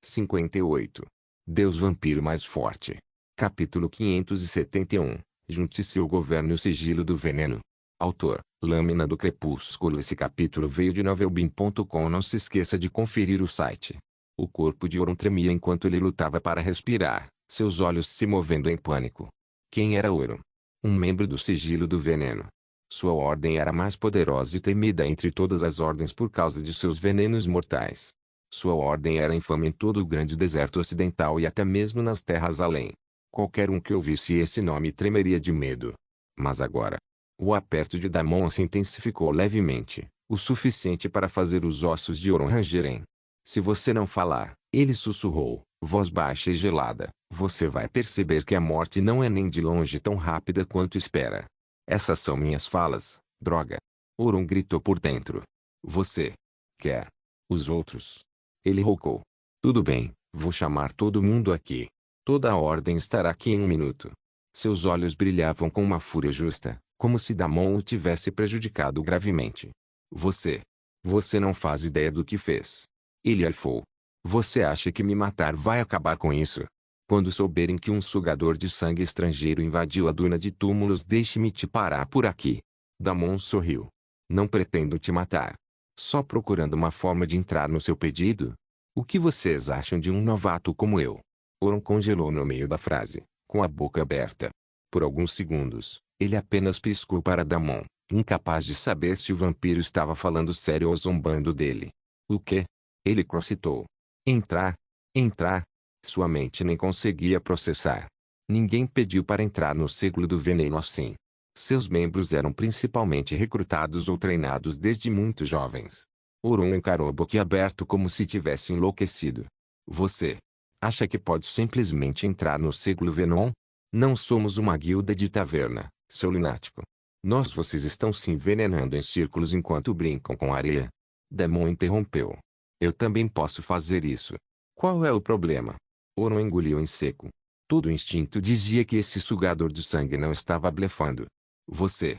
58. Deus Vampiro Mais Forte. Capítulo 571. Junte-se o governo e o sigilo do veneno. Autor, Lâmina do Crepúsculo. Esse capítulo veio de novelbean.com. Não se esqueça de conferir o site. O corpo de Oron tremia enquanto ele lutava para respirar, seus olhos se movendo em pânico. Quem era Oron? Um membro do sigilo do veneno. Sua ordem era a mais poderosa e temida entre todas as ordens por causa de seus venenos mortais. Sua ordem era infame em todo o grande deserto ocidental e até mesmo nas terras além. Qualquer um que ouvisse esse nome tremeria de medo. Mas agora, o aperto de Damon se intensificou levemente, o suficiente para fazer os ossos de Oron rangerem. Se você não falar, ele sussurrou, voz baixa e gelada, você vai perceber que a morte não é nem de longe tão rápida quanto espera. Essas são minhas falas, droga. Oron gritou por dentro. Você quer os outros? Ele rocou. Tudo bem, vou chamar todo mundo aqui. Toda a ordem estará aqui em um minuto. Seus olhos brilhavam com uma fúria justa, como se Damon o tivesse prejudicado gravemente. Você não faz ideia do que fez. Ele arfou. Você acha que me matar vai acabar com isso? Quando souberem que um sugador de sangue estrangeiro invadiu a duna de túmulos, deixe-me te parar por aqui. Damon sorriu. Não pretendo te matar. Só procurando uma forma de entrar no seu pedido? O que vocês acham de um novato como eu? Oron congelou no meio da frase, com a boca aberta. Por alguns segundos, ele apenas piscou para Damon, incapaz de saber se o vampiro estava falando sério ou zombando dele. O quê? Ele crocitou. Entrar? Entrar? Sua mente nem conseguia processar. Ninguém pediu para entrar no ciclo do veneno assim. Seus membros eram principalmente recrutados ou treinados desde muito jovens. Oron encarou boquiaberto como se tivesse enlouquecido. Você acha que pode simplesmente entrar no ciclo Venom? Não somos uma guilda de taverna, seu lunático. Vocês estão se envenenando em círculos enquanto brincam com areia. Damon interrompeu. Eu também posso fazer isso. Qual é o problema? Oron engoliu em seco. Todo o instinto dizia que esse sugador de sangue não estava blefando. Você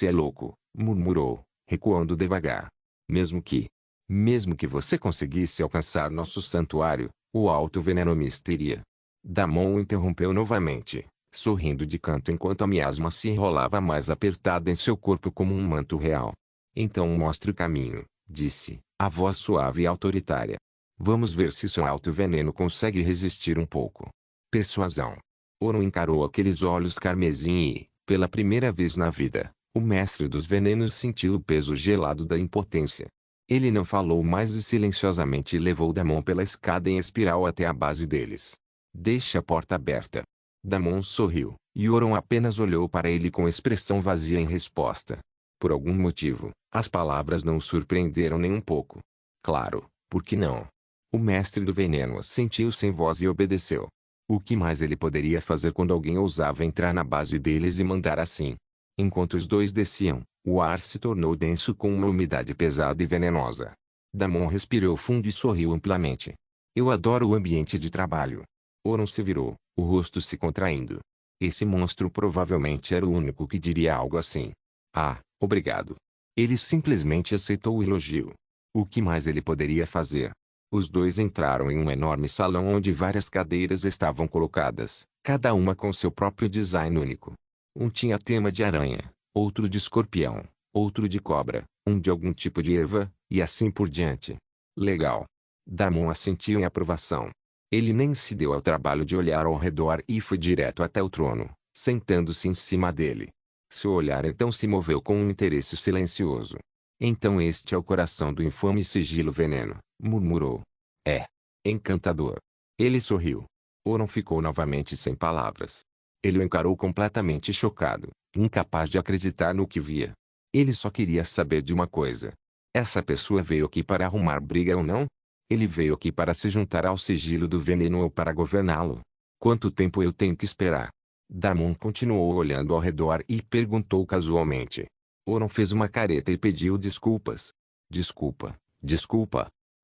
é louco, murmurou, recuando devagar. Mesmo que você conseguisse alcançar nosso santuário, o alto veneno me estaria. Damon o interrompeu novamente, sorrindo de canto enquanto a miasma se enrolava mais apertada em seu corpo como um manto real. Então mostre o caminho, disse, a voz suave e autoritária. Vamos ver se seu alto veneno consegue resistir um pouco. Persuasão. Oron encarou aqueles olhos carmesim e, pela primeira vez na vida, o mestre dos venenos sentiu o peso gelado da impotência. Ele não falou mais e silenciosamente levou Damon pela escada em espiral até a base deles. Deixe a porta aberta. Damon sorriu, e Oron apenas olhou para ele com expressão vazia em resposta. Por algum motivo, as palavras não o surpreenderam nem um pouco. Claro, por que não? O mestre do veneno sentiu sem voz e obedeceu. O que mais ele poderia fazer quando alguém ousava entrar na base deles e mandar assim? Enquanto os dois desciam, o ar se tornou denso com uma umidade pesada e venenosa. Damon respirou fundo e sorriu amplamente. Eu adoro o ambiente de trabalho. Oron se virou, o rosto se contraindo. Esse monstro provavelmente era o único que diria algo assim. Ah, obrigado. Ele simplesmente aceitou o elogio. O que mais ele poderia fazer? Os dois entraram em um enorme salão onde várias cadeiras estavam colocadas, cada uma com seu próprio design único. Um tinha tema de aranha, outro de escorpião, outro de cobra, um de algum tipo de erva, e assim por diante. Legal. Damon assentiu em aprovação. Ele nem se deu ao trabalho de olhar ao redor e foi direto até o trono, sentando-se em cima dele. Seu olhar então se moveu com um interesse silencioso. Então este é o coração do infame sigilo veneno, murmurou. É. Encantador. Ele sorriu. Oron ficou novamente sem palavras. Ele o encarou completamente chocado, incapaz de acreditar no que via. Ele só queria saber de uma coisa. Essa pessoa veio aqui para arrumar briga ou não? Ele veio aqui para se juntar ao sigilo do veneno ou para governá-lo? Quanto tempo eu tenho que esperar? Damon continuou olhando ao redor e perguntou casualmente. Oron fez uma careta e pediu desculpas. Desculpa.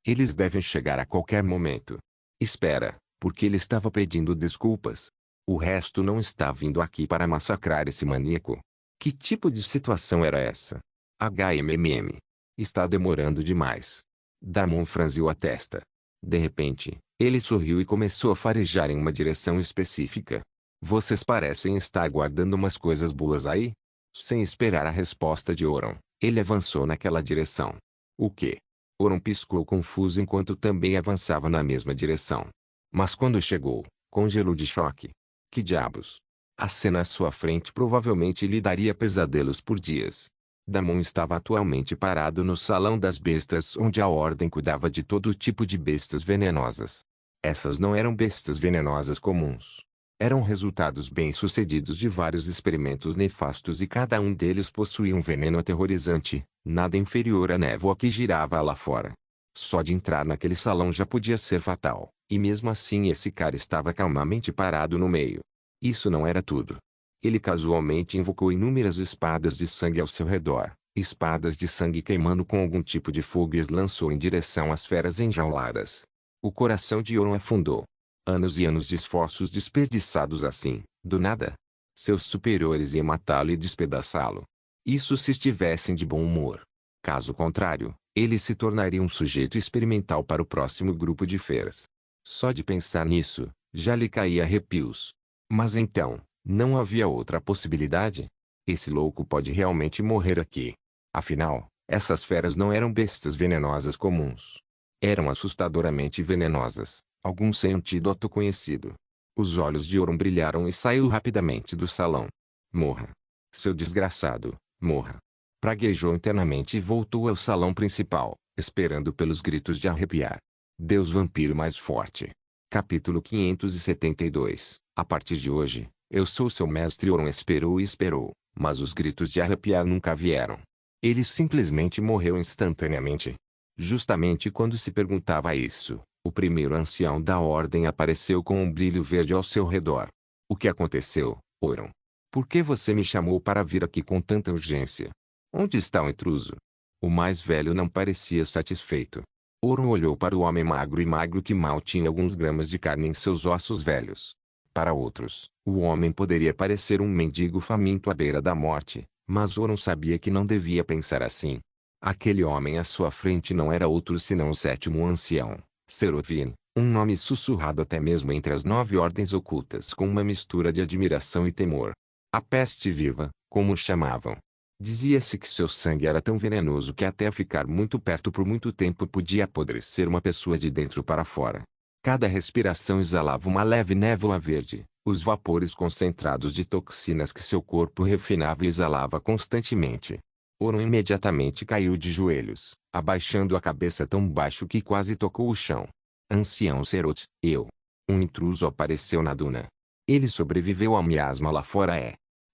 Eles devem chegar a qualquer momento. Espera, porque ele estava pedindo desculpas. O resto não está vindo aqui para massacrar esse maníaco. Que tipo de situação era essa? HMM. Está demorando demais. Damon franziu a testa. De repente, Ele sorriu e começou a farejar em uma direção específica. Vocês parecem estar guardando umas coisas boas aí? Sem esperar a resposta de Oron, ele avançou naquela direção. O quê? Oron piscou confuso enquanto também avançava na mesma direção. Mas quando chegou, congelou de choque. Que diabos? A cena à sua frente provavelmente lhe daria pesadelos por dias. Damon estava atualmente parado no salão das bestas onde a ordem cuidava de todo tipo de bestas venenosas. Essas não eram bestas venenosas comuns. Eram resultados bem-sucedidos de vários experimentos nefastos e cada um deles possuía um veneno aterrorizante, nada inferior à névoa que girava lá fora. Só de entrar naquele salão já podia ser fatal, e mesmo assim esse cara estava calmamente parado no meio. Isso não era tudo. Ele casualmente invocou inúmeras espadas de sangue ao seu redor, espadas de sangue queimando com algum tipo de fogo e as lançou em direção às feras enjauladas. O coração de Oron afundou. Anos e anos de esforços desperdiçados assim, do nada. Seus superiores iam matá-lo e despedaçá-lo. Isso se estivessem de bom humor. Caso contrário, ele se tornaria um sujeito experimental para o próximo grupo de feras. Só de pensar nisso, já lhe caía arrepios. Mas então, não havia outra possibilidade? Esse louco pode realmente morrer aqui. Afinal, essas feras não eram bestas venenosas comuns. Eram assustadoramente venenosas, alguns sem antídoto conhecido. Os olhos de Oron brilharam e saiu rapidamente do salão. Morra. Seu desgraçado, morra. Praguejou internamente e voltou ao salão principal, esperando pelos gritos de arrepiar. Deus vampiro mais forte. Capítulo 572. A partir de hoje, eu sou seu mestre. Oron esperou e esperou, mas os gritos de arrepiar nunca vieram. Ele simplesmente morreu instantaneamente. Justamente quando se perguntava isso, o primeiro ancião da ordem apareceu com um brilho verde ao seu redor. O que aconteceu, Oron? Por que você me chamou para vir aqui com tanta urgência? Onde está o intruso? O mais velho não parecia satisfeito. Oron olhou para o homem magro que mal tinha alguns gramas de carne em seus ossos velhos. Para outros, o homem poderia parecer um mendigo faminto à beira da morte, mas Oron sabia que não devia pensar assim. Aquele homem à sua frente não era outro senão o sétimo ancião, Serovin, um nome sussurrado até mesmo entre as 9 ordens ocultas com uma mistura de admiração e temor. A peste viva, como o chamavam. Dizia-se que seu sangue era tão venenoso que até ficar muito perto por muito tempo podia apodrecer uma pessoa de dentro para fora. Cada respiração exalava uma leve névoa verde, os vapores concentrados de toxinas que seu corpo refinava e exalava constantemente. Oron imediatamente caiu de joelhos, abaixando a cabeça tão baixo que quase tocou o chão. Ancião Serot, eu. Um intruso apareceu na duna. Ele sobreviveu ao miasma lá fora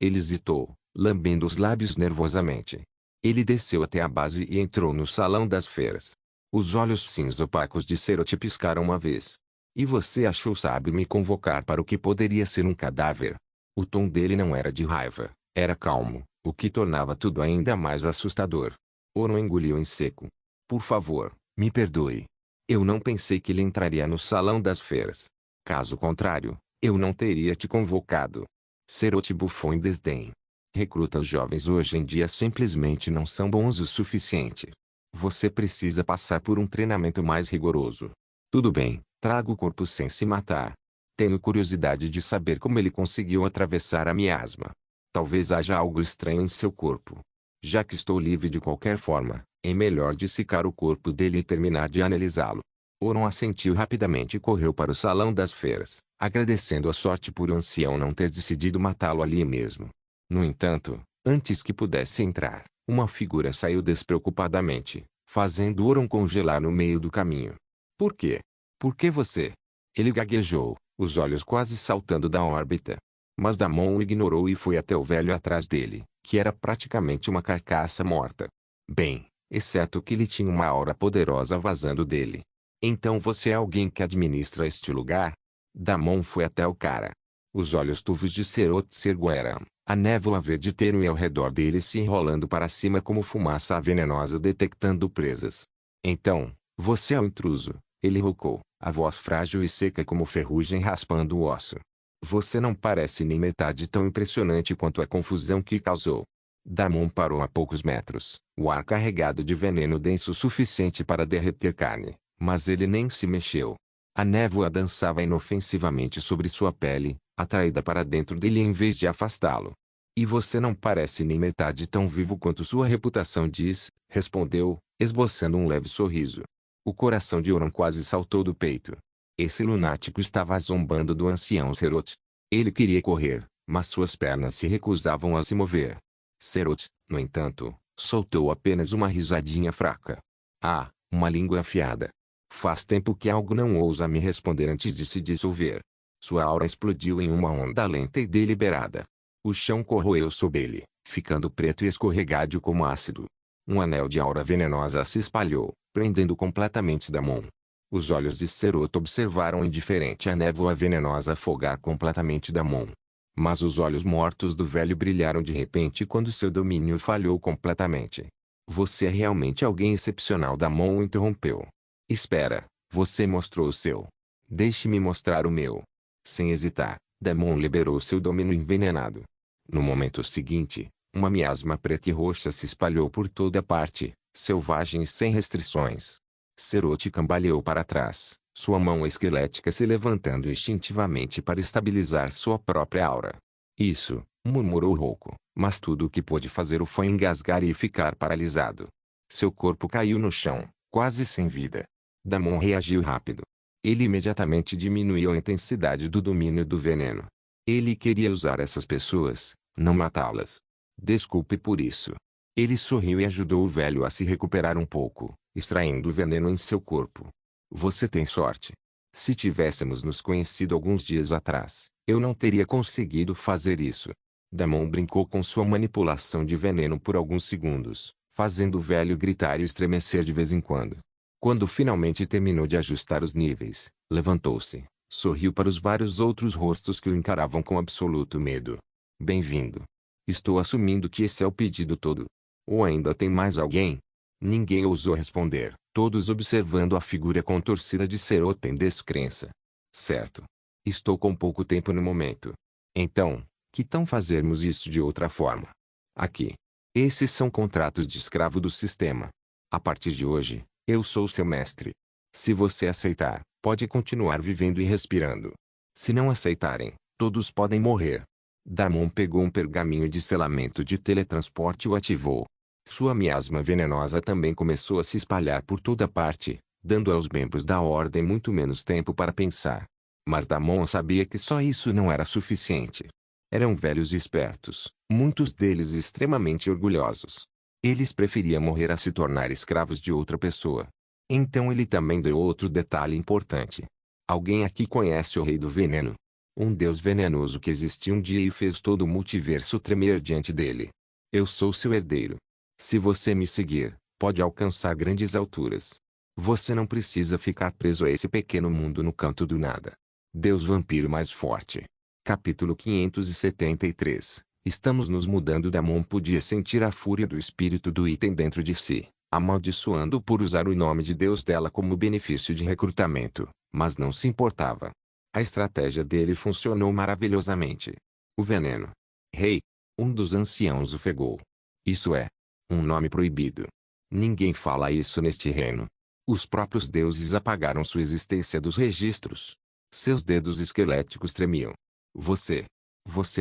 Ele hesitou, lambendo os lábios nervosamente. Ele desceu até a base e entrou no salão das feras. Os olhos cinza opacos de Serot piscaram uma vez. E você achou sábio me convocar para o que poderia ser um cadáver? O tom dele não era de raiva, era calmo, o que tornava tudo ainda mais assustador. Oron engoliu em seco. Por favor, me perdoe. Eu não pensei que ele entraria no salão das feras. Caso contrário, eu não teria te convocado. Serot bufou em desdém. Recrutas jovens hoje em dia simplesmente não são bons o suficiente. Você precisa passar por um treinamento mais rigoroso. Tudo bem, traga o corpo sem se matar. Tenho curiosidade de saber como ele conseguiu atravessar a miasma. Talvez haja algo estranho em seu corpo. Já que estou livre de qualquer forma, é melhor dissecar o corpo dele e terminar de analisá-lo. Oron assentiu rapidamente e correu para o salão das feras, agradecendo a sorte por o ancião não ter decidido matá-lo ali mesmo. No entanto, antes que pudesse entrar, uma figura saiu despreocupadamente, fazendo Oron congelar no meio do caminho. Por quê? Por que você? Ele gaguejou, os olhos quase saltando da órbita. Mas Damon o ignorou e foi até o velho atrás dele, que era praticamente uma carcaça morta. Bem, exceto que ele tinha uma aura poderosa vazando dele. Então você é alguém que administra este lugar? Damon foi até o cara. Os olhos turvos de Serot se ergueram, a névoa verde tênue ao redor dele se enrolando para cima como fumaça venenosa detectando presas. Então, você é o intruso, ele rocou, a voz frágil e seca como ferrugem raspando o osso. Você não parece nem metade tão impressionante quanto a confusão que causou. Damon parou a poucos metros, o ar carregado de veneno denso o suficiente para derreter carne, mas ele nem se mexeu. A névoa dançava inofensivamente sobre sua pele, atraída para dentro dele em vez de afastá-lo. E você não parece nem metade tão vivo quanto sua reputação diz, respondeu, esboçando um leve sorriso. O coração de Oran quase saltou do peito. Esse lunático estava zombando do ancião Serot. Ele queria correr, mas suas pernas se recusavam a se mover. Serot, no entanto, soltou apenas uma risadinha fraca. Ah, uma língua afiada. Faz tempo que algo não ousa me responder antes de se dissolver. Sua aura explodiu em uma onda lenta e deliberada. O chão corroeu sob ele, ficando preto e escorregadio como ácido. Um anel de aura venenosa se espalhou, prendendo completamente Damon. Os olhos de Serot observaram indiferente a névoa venenosa afogar completamente Damon. Mas os olhos mortos do velho brilharam de repente quando seu domínio falhou completamente. Você é realmente alguém excepcional, Damon o interrompeu. Espera, você mostrou o seu. Deixe-me mostrar o meu. Sem hesitar, Damon liberou seu domínio envenenado. No momento seguinte, uma miasma preta e roxa se espalhou por toda parte, selvagem e sem restrições. Serot cambaleou para trás, sua mão esquelética se levantando instintivamente para estabilizar sua própria aura. Isso, murmurou rouco, mas tudo o que pôde fazer foi engasgar e ficar paralisado. Seu corpo caiu no chão, quase sem vida. Damon reagiu rápido. Ele imediatamente diminuiu a intensidade do domínio do veneno. Ele queria usar essas pessoas, não matá-las. Desculpe por isso. Ele sorriu e ajudou o velho a se recuperar um pouco, extraindo o veneno em seu corpo. Você tem sorte. Se tivéssemos nos conhecido alguns dias atrás, eu não teria conseguido fazer isso. Damon brincou com sua manipulação de veneno por alguns segundos, fazendo o velho gritar e estremecer de vez em quando. Quando finalmente terminou de ajustar os níveis, levantou-se, sorriu para os vários outros rostos que o encaravam com absoluto medo. Bem-vindo. Estou assumindo que esse é o pedido todo. Ou ainda tem mais alguém? Ninguém ousou responder, todos observando a figura contorcida de Serot em descrença. Certo. Estou com pouco tempo no momento. Então, que tal fazermos isso de outra forma? Aqui. Esses são contratos de escravo do sistema. A partir de hoje, eu sou seu mestre. Se você aceitar, pode continuar vivendo e respirando. Se não aceitarem, todos podem morrer. Damon pegou um pergaminho de selamento de teletransporte e o ativou. Sua miasma venenosa também começou a se espalhar por toda parte, dando aos membros da ordem muito menos tempo para pensar. Mas Damon sabia que só isso não era suficiente. Eram velhos e espertos, muitos deles extremamente orgulhosos. Eles preferiam morrer a se tornar escravos de outra pessoa. Então ele também deu outro detalhe importante. Alguém aqui conhece o Rei do Veneno? Um deus venenoso que existiu um dia e fez todo o multiverso tremer diante dele. Eu sou seu herdeiro. Se você me seguir, pode alcançar grandes alturas. Você não precisa ficar preso a esse pequeno mundo no canto do nada. Deus vampiro mais forte. Capítulo 573. Estamos nos mudando. Damon podia sentir a fúria do espírito do item dentro de si, amaldiçoando por usar o nome de Deus dela como benefício de recrutamento, mas não se importava. A estratégia dele funcionou maravilhosamente. O veneno. Rei. Um dos anciãos ofegou. Isso é um nome proibido. Ninguém fala isso neste reino. Os próprios deuses apagaram sua existência dos registros. Seus dedos esqueléticos tremiam. Você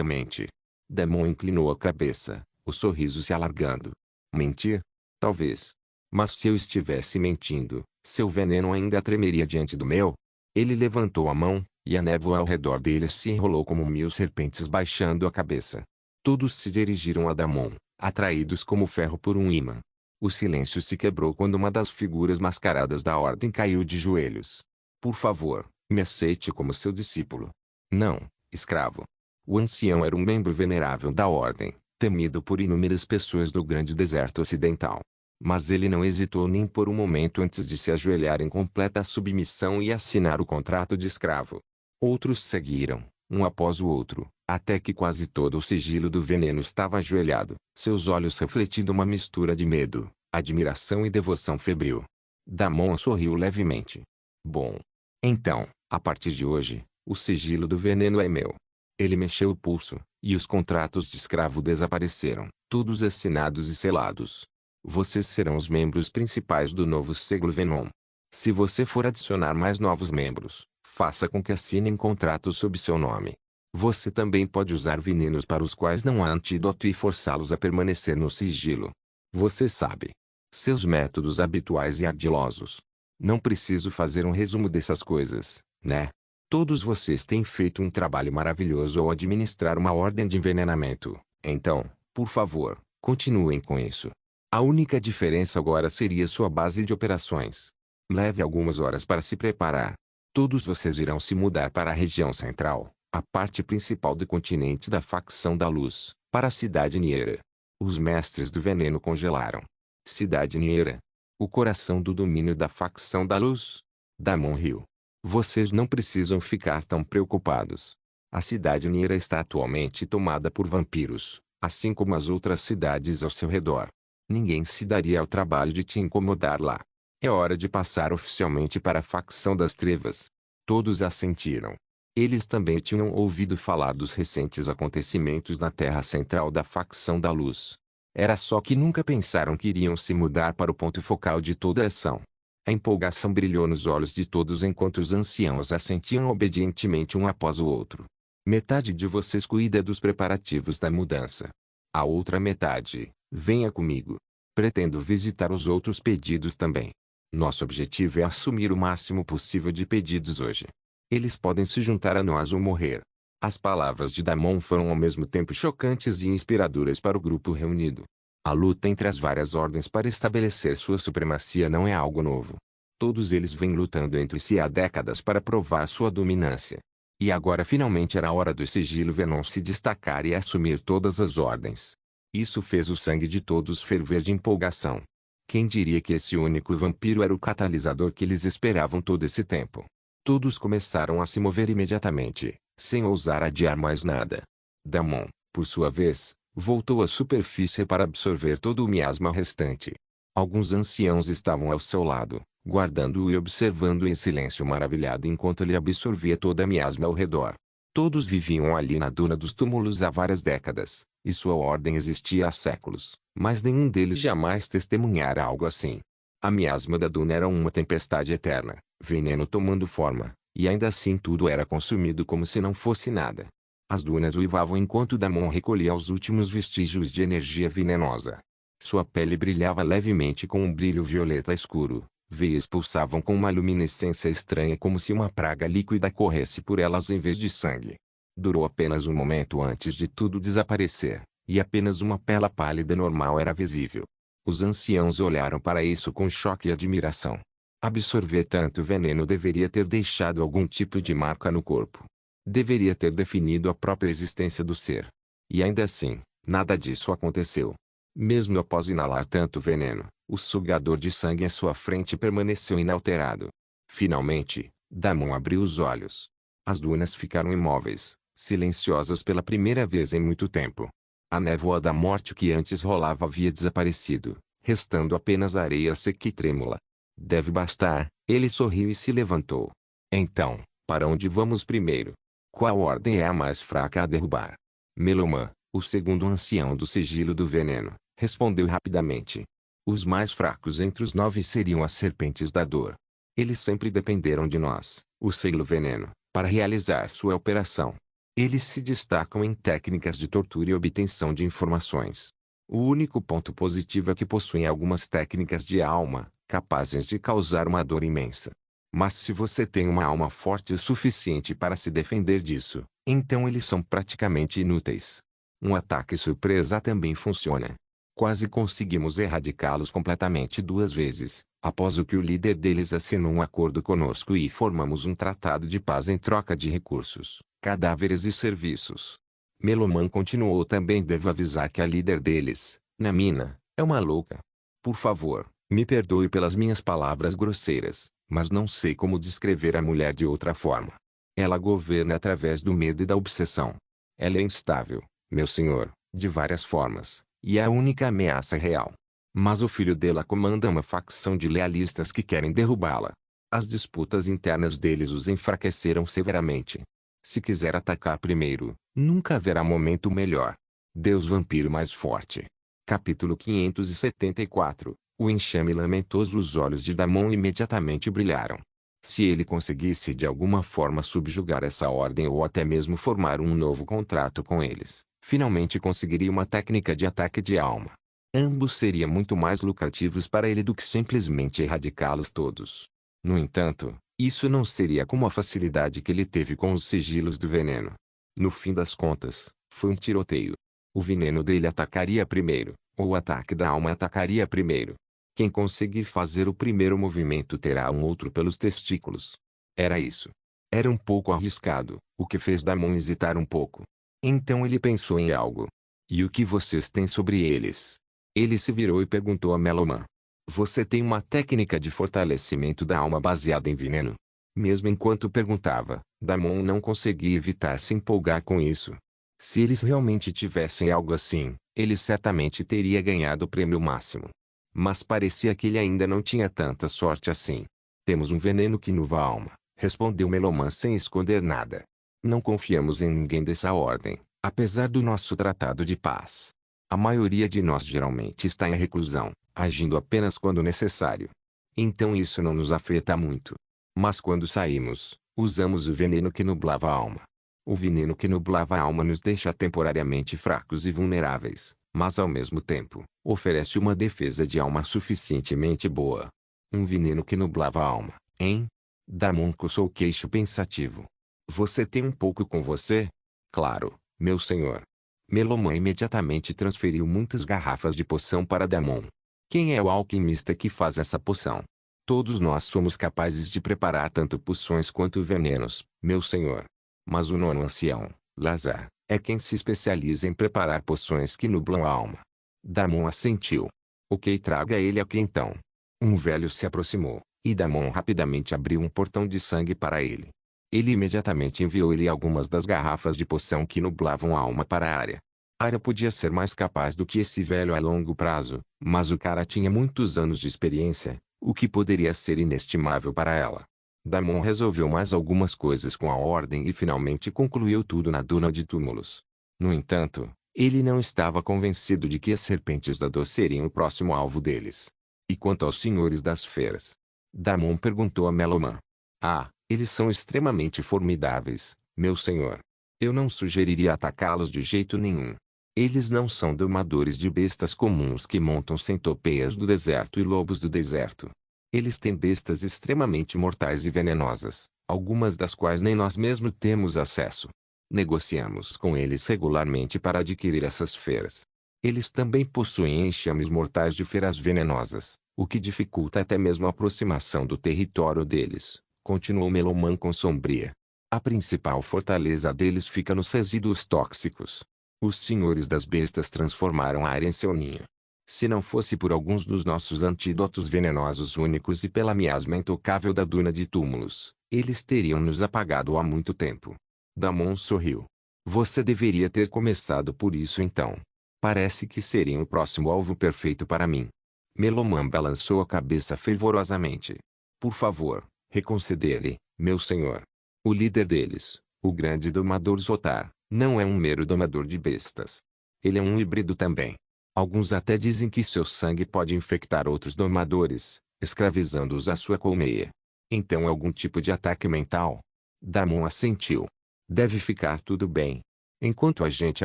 mente. Damon inclinou a cabeça, o sorriso se alargando. Mentir? Talvez. Mas se eu estivesse mentindo, seu veneno ainda tremeria diante do meu? Ele levantou a mão, e a névoa ao redor dele se enrolou como 1000 serpentes baixando a cabeça. Todos se dirigiram a Damon, atraídos como ferro por um ímã. O silêncio se quebrou quando uma das figuras mascaradas da ordem caiu de joelhos. Por favor, me aceite como seu discípulo. Não, escravo. O ancião era um membro venerável da ordem, temido por inúmeras pessoas do grande deserto ocidental. Mas ele não hesitou nem por um momento antes de se ajoelhar em completa submissão e assinar o contrato de escravo. Outros seguiram, um após o outro, até que quase todo o sigilo do veneno estava ajoelhado, seus olhos refletindo uma mistura de medo, admiração e devoção febril. Damon sorriu levemente. Bom. Então, a partir de hoje, o sigilo do veneno é meu. Ele mexeu o pulso, e os contratos de escravo desapareceram, todos assinados e selados. Vocês serão os membros principais do novo século Venom. Se você for adicionar mais novos membros, faça com que assinem contratos sob seu nome. Você também pode usar venenos para os quais não há antídoto e forçá-los a permanecer no sigilo. Você sabe. Seus métodos habituais e ardilosos. Não preciso fazer um resumo dessas coisas, né? Todos vocês têm feito um trabalho maravilhoso ao administrar uma ordem de envenenamento. Então, por favor, continuem com isso. A única diferença agora seria sua base de operações. Leve algumas horas para se preparar. Todos vocês irão se mudar para a região central, a parte principal do continente da facção da luz, para a cidade Niera. Os mestres do veneno congelaram. Cidade Niera. O coração do domínio da facção da luz. Damon riu. Vocês não precisam ficar tão preocupados. A cidade Niera está atualmente tomada por vampiros, assim como as outras cidades ao seu redor. Ninguém se daria ao trabalho de te incomodar lá. É hora de passar oficialmente para a facção das trevas. Todos assentiram. Eles também tinham ouvido falar dos recentes acontecimentos na terra central da facção da luz. Era só que nunca pensaram que iriam se mudar para o ponto focal de toda a ação. A empolgação brilhou nos olhos de todos enquanto os anciãos assentiam obedientemente um após o outro. Metade de vocês cuida dos preparativos da mudança. A outra metade, venha comigo. Pretendo visitar os outros pedidos também. Nosso objetivo é assumir o máximo possível de pedidos hoje. Eles podem se juntar a nós ou morrer. As palavras de Damon foram ao mesmo tempo chocantes e inspiradoras para o grupo reunido. A luta entre as várias ordens para estabelecer sua supremacia não é algo novo. Todos eles vêm lutando entre si há décadas para provar sua dominância. E agora finalmente era a hora do sigilo Venom se destacar e assumir todas as ordens. Isso fez o sangue de todos ferver de empolgação. Quem diria que esse único vampiro era o catalisador que eles esperavam todo esse tempo? Todos começaram a se mover imediatamente, sem ousar adiar mais nada. Damon, por sua vez, voltou à superfície para absorver todo o miasma restante. Alguns anciãos estavam ao seu lado, guardando-o e observando em silêncio maravilhado enquanto ele absorvia toda a miasma ao redor. Todos viviam ali na duna dos túmulos há várias décadas, e sua ordem existia há séculos, mas nenhum deles jamais testemunhara algo assim. A miasma da duna era uma tempestade eterna, veneno tomando forma, e ainda assim tudo era consumido como se não fosse nada. As dunas uivavam enquanto Damon recolhia os últimos vestígios de energia venenosa. Sua pele brilhava levemente com um brilho violeta escuro, veias pulsavam com uma luminescência estranha como se uma praga líquida corresse por elas em vez de sangue. Durou apenas um momento antes de tudo desaparecer, e apenas uma pele pálida normal era visível. Os anciãos olharam para isso com choque e admiração. Absorver tanto veneno deveria ter deixado algum tipo de marca no corpo. Deveria ter definido a própria existência do ser. E ainda assim, nada disso aconteceu. Mesmo após inalar tanto veneno, o sugador de sangue à sua frente permaneceu inalterado. Finalmente, Damon abriu os olhos. As dunas ficaram imóveis, silenciosas pela primeira vez em muito tempo. A névoa da morte que antes rolava havia desaparecido, restando apenas areia seca e trêmula. Deve bastar, ele sorriu e se levantou. Então, para onde vamos primeiro? Qual ordem é a mais fraca a derrubar? Meloman, o segundo ancião do sigilo do veneno, respondeu rapidamente. Os mais fracos entre os 9 seriam as serpentes da dor. Eles sempre dependeram de nós, o selo veneno, para realizar sua operação. Eles se destacam em técnicas de tortura e obtenção de informações. O único ponto positivo é que possuem algumas técnicas de alma, capazes de causar uma dor imensa. Mas se você tem uma alma forte o suficiente para se defender disso, então eles são praticamente inúteis. Um ataque surpresa também funciona. Quase conseguimos erradicá-los completamente 2 vezes, após o que o líder deles assinou um acordo conosco e formamos um tratado de paz em troca de recursos, cadáveres e serviços. Meloman continuou. Também devo avisar que a líder deles, Namina, é uma louca. Por favor, me perdoe pelas minhas palavras grosseiras, mas não sei como descrever a mulher de outra forma. Ela governa através do medo e da obsessão. Ela é instável, meu senhor, de várias formas, e é a única ameaça real. Mas o filho dela comanda uma facção de lealistas que querem derrubá-la. As disputas internas deles os enfraqueceram severamente. Se quiser atacar primeiro, nunca haverá momento melhor. Deus vampiro mais forte. Capítulo 574. O enxame lamentoso, os olhos de Damon imediatamente brilharam. Se ele conseguisse de alguma forma subjugar essa ordem ou até mesmo formar um novo contrato com eles, finalmente conseguiria uma técnica de ataque de alma. Ambos seriam muito mais lucrativos para ele do que simplesmente erradicá-los todos. No entanto, isso não seria com a facilidade que ele teve com os sigilos do veneno. No fim das contas, foi um tiroteio. O veneno dele atacaria primeiro, ou o ataque da alma atacaria primeiro. Quem conseguir fazer o primeiro movimento terá um outro pelos testículos. Era isso. Era um pouco arriscado, o que fez Damon hesitar um pouco. Então ele pensou em algo. E o que vocês têm sobre eles? Ele se virou e perguntou a Meloman. Você tem uma técnica de fortalecimento da alma baseada em veneno? Mesmo enquanto perguntava, Damon não conseguia evitar se empolgar com isso. Se eles realmente tivessem algo assim, ele certamente teria ganhado o prêmio máximo. Mas parecia que ele ainda não tinha tanta sorte assim. Temos um veneno que nuva a alma, respondeu Meloman sem esconder nada. Não confiamos em ninguém dessa ordem, apesar do nosso tratado de paz. A maioria de nós geralmente está em reclusão, agindo apenas quando necessário. Então isso não nos afeta muito. Mas quando saímos, usamos o veneno que nublava a alma. O veneno que nublava a alma nos deixa temporariamente fracos e vulneráveis, mas ao mesmo tempo, oferece uma defesa de alma suficientemente boa. Um veneno que nublava a alma, hein? Damon coçou o queixo pensativo. Você tem um pouco com você? Claro, meu senhor. Meloman imediatamente transferiu muitas garrafas de poção para Damon. Quem é o alquimista que faz essa poção? Todos nós somos capazes de preparar tanto poções quanto venenos, meu senhor. Mas o nono ancião, Lazar, é quem se especializa em preparar poções que nublam a alma. Damon assentiu. Ok, traga ele aqui então. Um velho se aproximou, e Damon rapidamente abriu um portão de sangue para ele. Ele imediatamente enviou-lhe algumas das garrafas de poção que nublavam a alma para a área. A área podia ser mais capaz do que esse velho a longo prazo, mas o cara tinha muitos anos de experiência, o que poderia ser inestimável para ela. Damon resolveu mais algumas coisas com a ordem e finalmente concluiu tudo na Duna de Túmulos. No entanto, ele não estava convencido de que as serpentes da dor seriam o próximo alvo deles. E quanto aos senhores das feras? Damon perguntou a Meloman. Ah, eles são extremamente formidáveis, meu senhor. Eu não sugeriria atacá-los de jeito nenhum. Eles não são domadores de bestas comuns que montam centopeias do deserto e lobos do deserto. Eles têm bestas extremamente mortais e venenosas, algumas das quais nem nós mesmos temos acesso. Negociamos com eles regularmente para adquirir essas feras. Eles também possuem enxames mortais de feras venenosas, o que dificulta até mesmo a aproximação do território deles, continuou Meloman com sombria. A principal fortaleza deles fica nos resíduos tóxicos. Os senhores das bestas transformaram a área em seu ninho. Se não fosse por alguns dos nossos antídotos venenosos únicos e pela miasma intocável da Duna de Túmulos, eles teriam nos apagado há muito tempo. Damon sorriu. Você deveria ter começado por isso então. Parece que seriam o próximo alvo perfeito para mim. Meloman balançou a cabeça fervorosamente. Por favor, reconsidere, meu senhor. O líder deles, o grande domador Zotar, não é um mero domador de bestas. Ele é um híbrido também. Alguns até dizem que seu sangue pode infectar outros domadores, escravizando-os à sua colmeia. Então é algum tipo de ataque mental? Damon assentiu. Deve ficar tudo bem. Enquanto a gente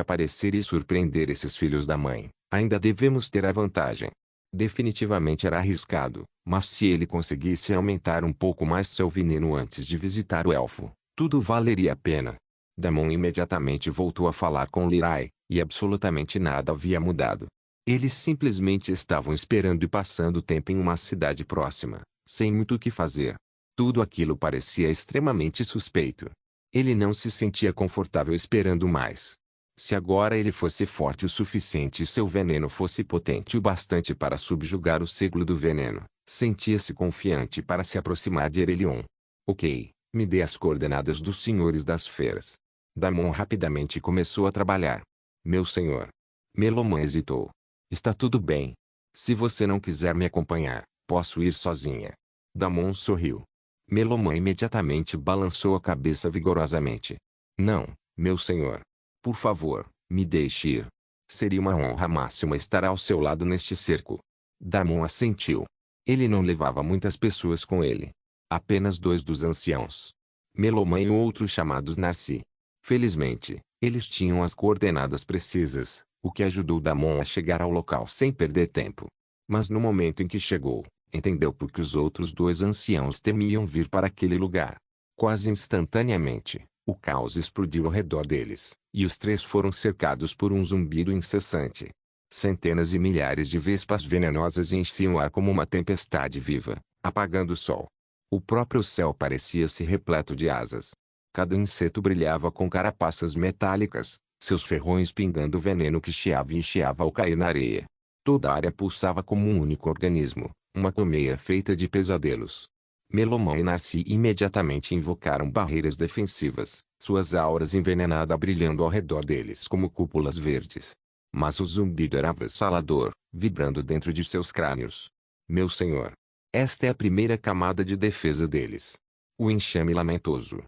aparecer e surpreender esses filhos da mãe, ainda devemos ter a vantagem. Definitivamente era arriscado, mas se ele conseguisse aumentar um pouco mais seu veneno antes de visitar o elfo, tudo valeria a pena. Damon imediatamente voltou a falar com Lirai, e absolutamente nada havia mudado. Eles simplesmente estavam esperando e passando tempo em uma cidade próxima, sem muito o que fazer. Tudo aquilo parecia extremamente suspeito. Ele não se sentia confortável esperando mais. Se agora ele fosse forte o suficiente e seu veneno fosse potente o bastante para subjugar o ciclo do veneno, sentia-se confiante para se aproximar de Erelion. Ok, me dê as coordenadas dos senhores das feras. Damon rapidamente começou a trabalhar. Meu senhor. Meloman hesitou. Está tudo bem. Se você não quiser me acompanhar, posso ir sozinha. Damon sorriu. Meloman imediatamente balançou a cabeça vigorosamente. Não, meu senhor. Por favor, me deixe ir. Seria uma honra máxima estar ao seu lado neste cerco. Damon assentiu. Ele não levava muitas pessoas com ele. Apenas 2 dos anciãos. Meloman e outros chamados Narci. Felizmente, eles tinham as coordenadas precisas, o que ajudou Damon a chegar ao local sem perder tempo. Mas no momento em que chegou, entendeu por que os outros 2 anciãos temiam vir para aquele lugar. Quase instantaneamente, o caos explodiu ao redor deles, e os 3 foram cercados por um zumbido incessante. Centenas e milhares de vespas venenosas enchiam o ar como uma tempestade viva, apagando o sol. O próprio céu parecia-se repleto de asas. Cada inseto brilhava com carapaças metálicas, seus ferrões pingando veneno que chiava e chiava ao cair na areia. Toda a área pulsava como um único organismo, uma colmeia feita de pesadelos. Meloman e Narci imediatamente invocaram barreiras defensivas, suas auras envenenadas brilhando ao redor deles como cúpulas verdes. Mas o zumbido era avassalador, vibrando dentro de seus crânios. Meu senhor! Esta é a primeira camada de defesa deles. O enxame lamentoso.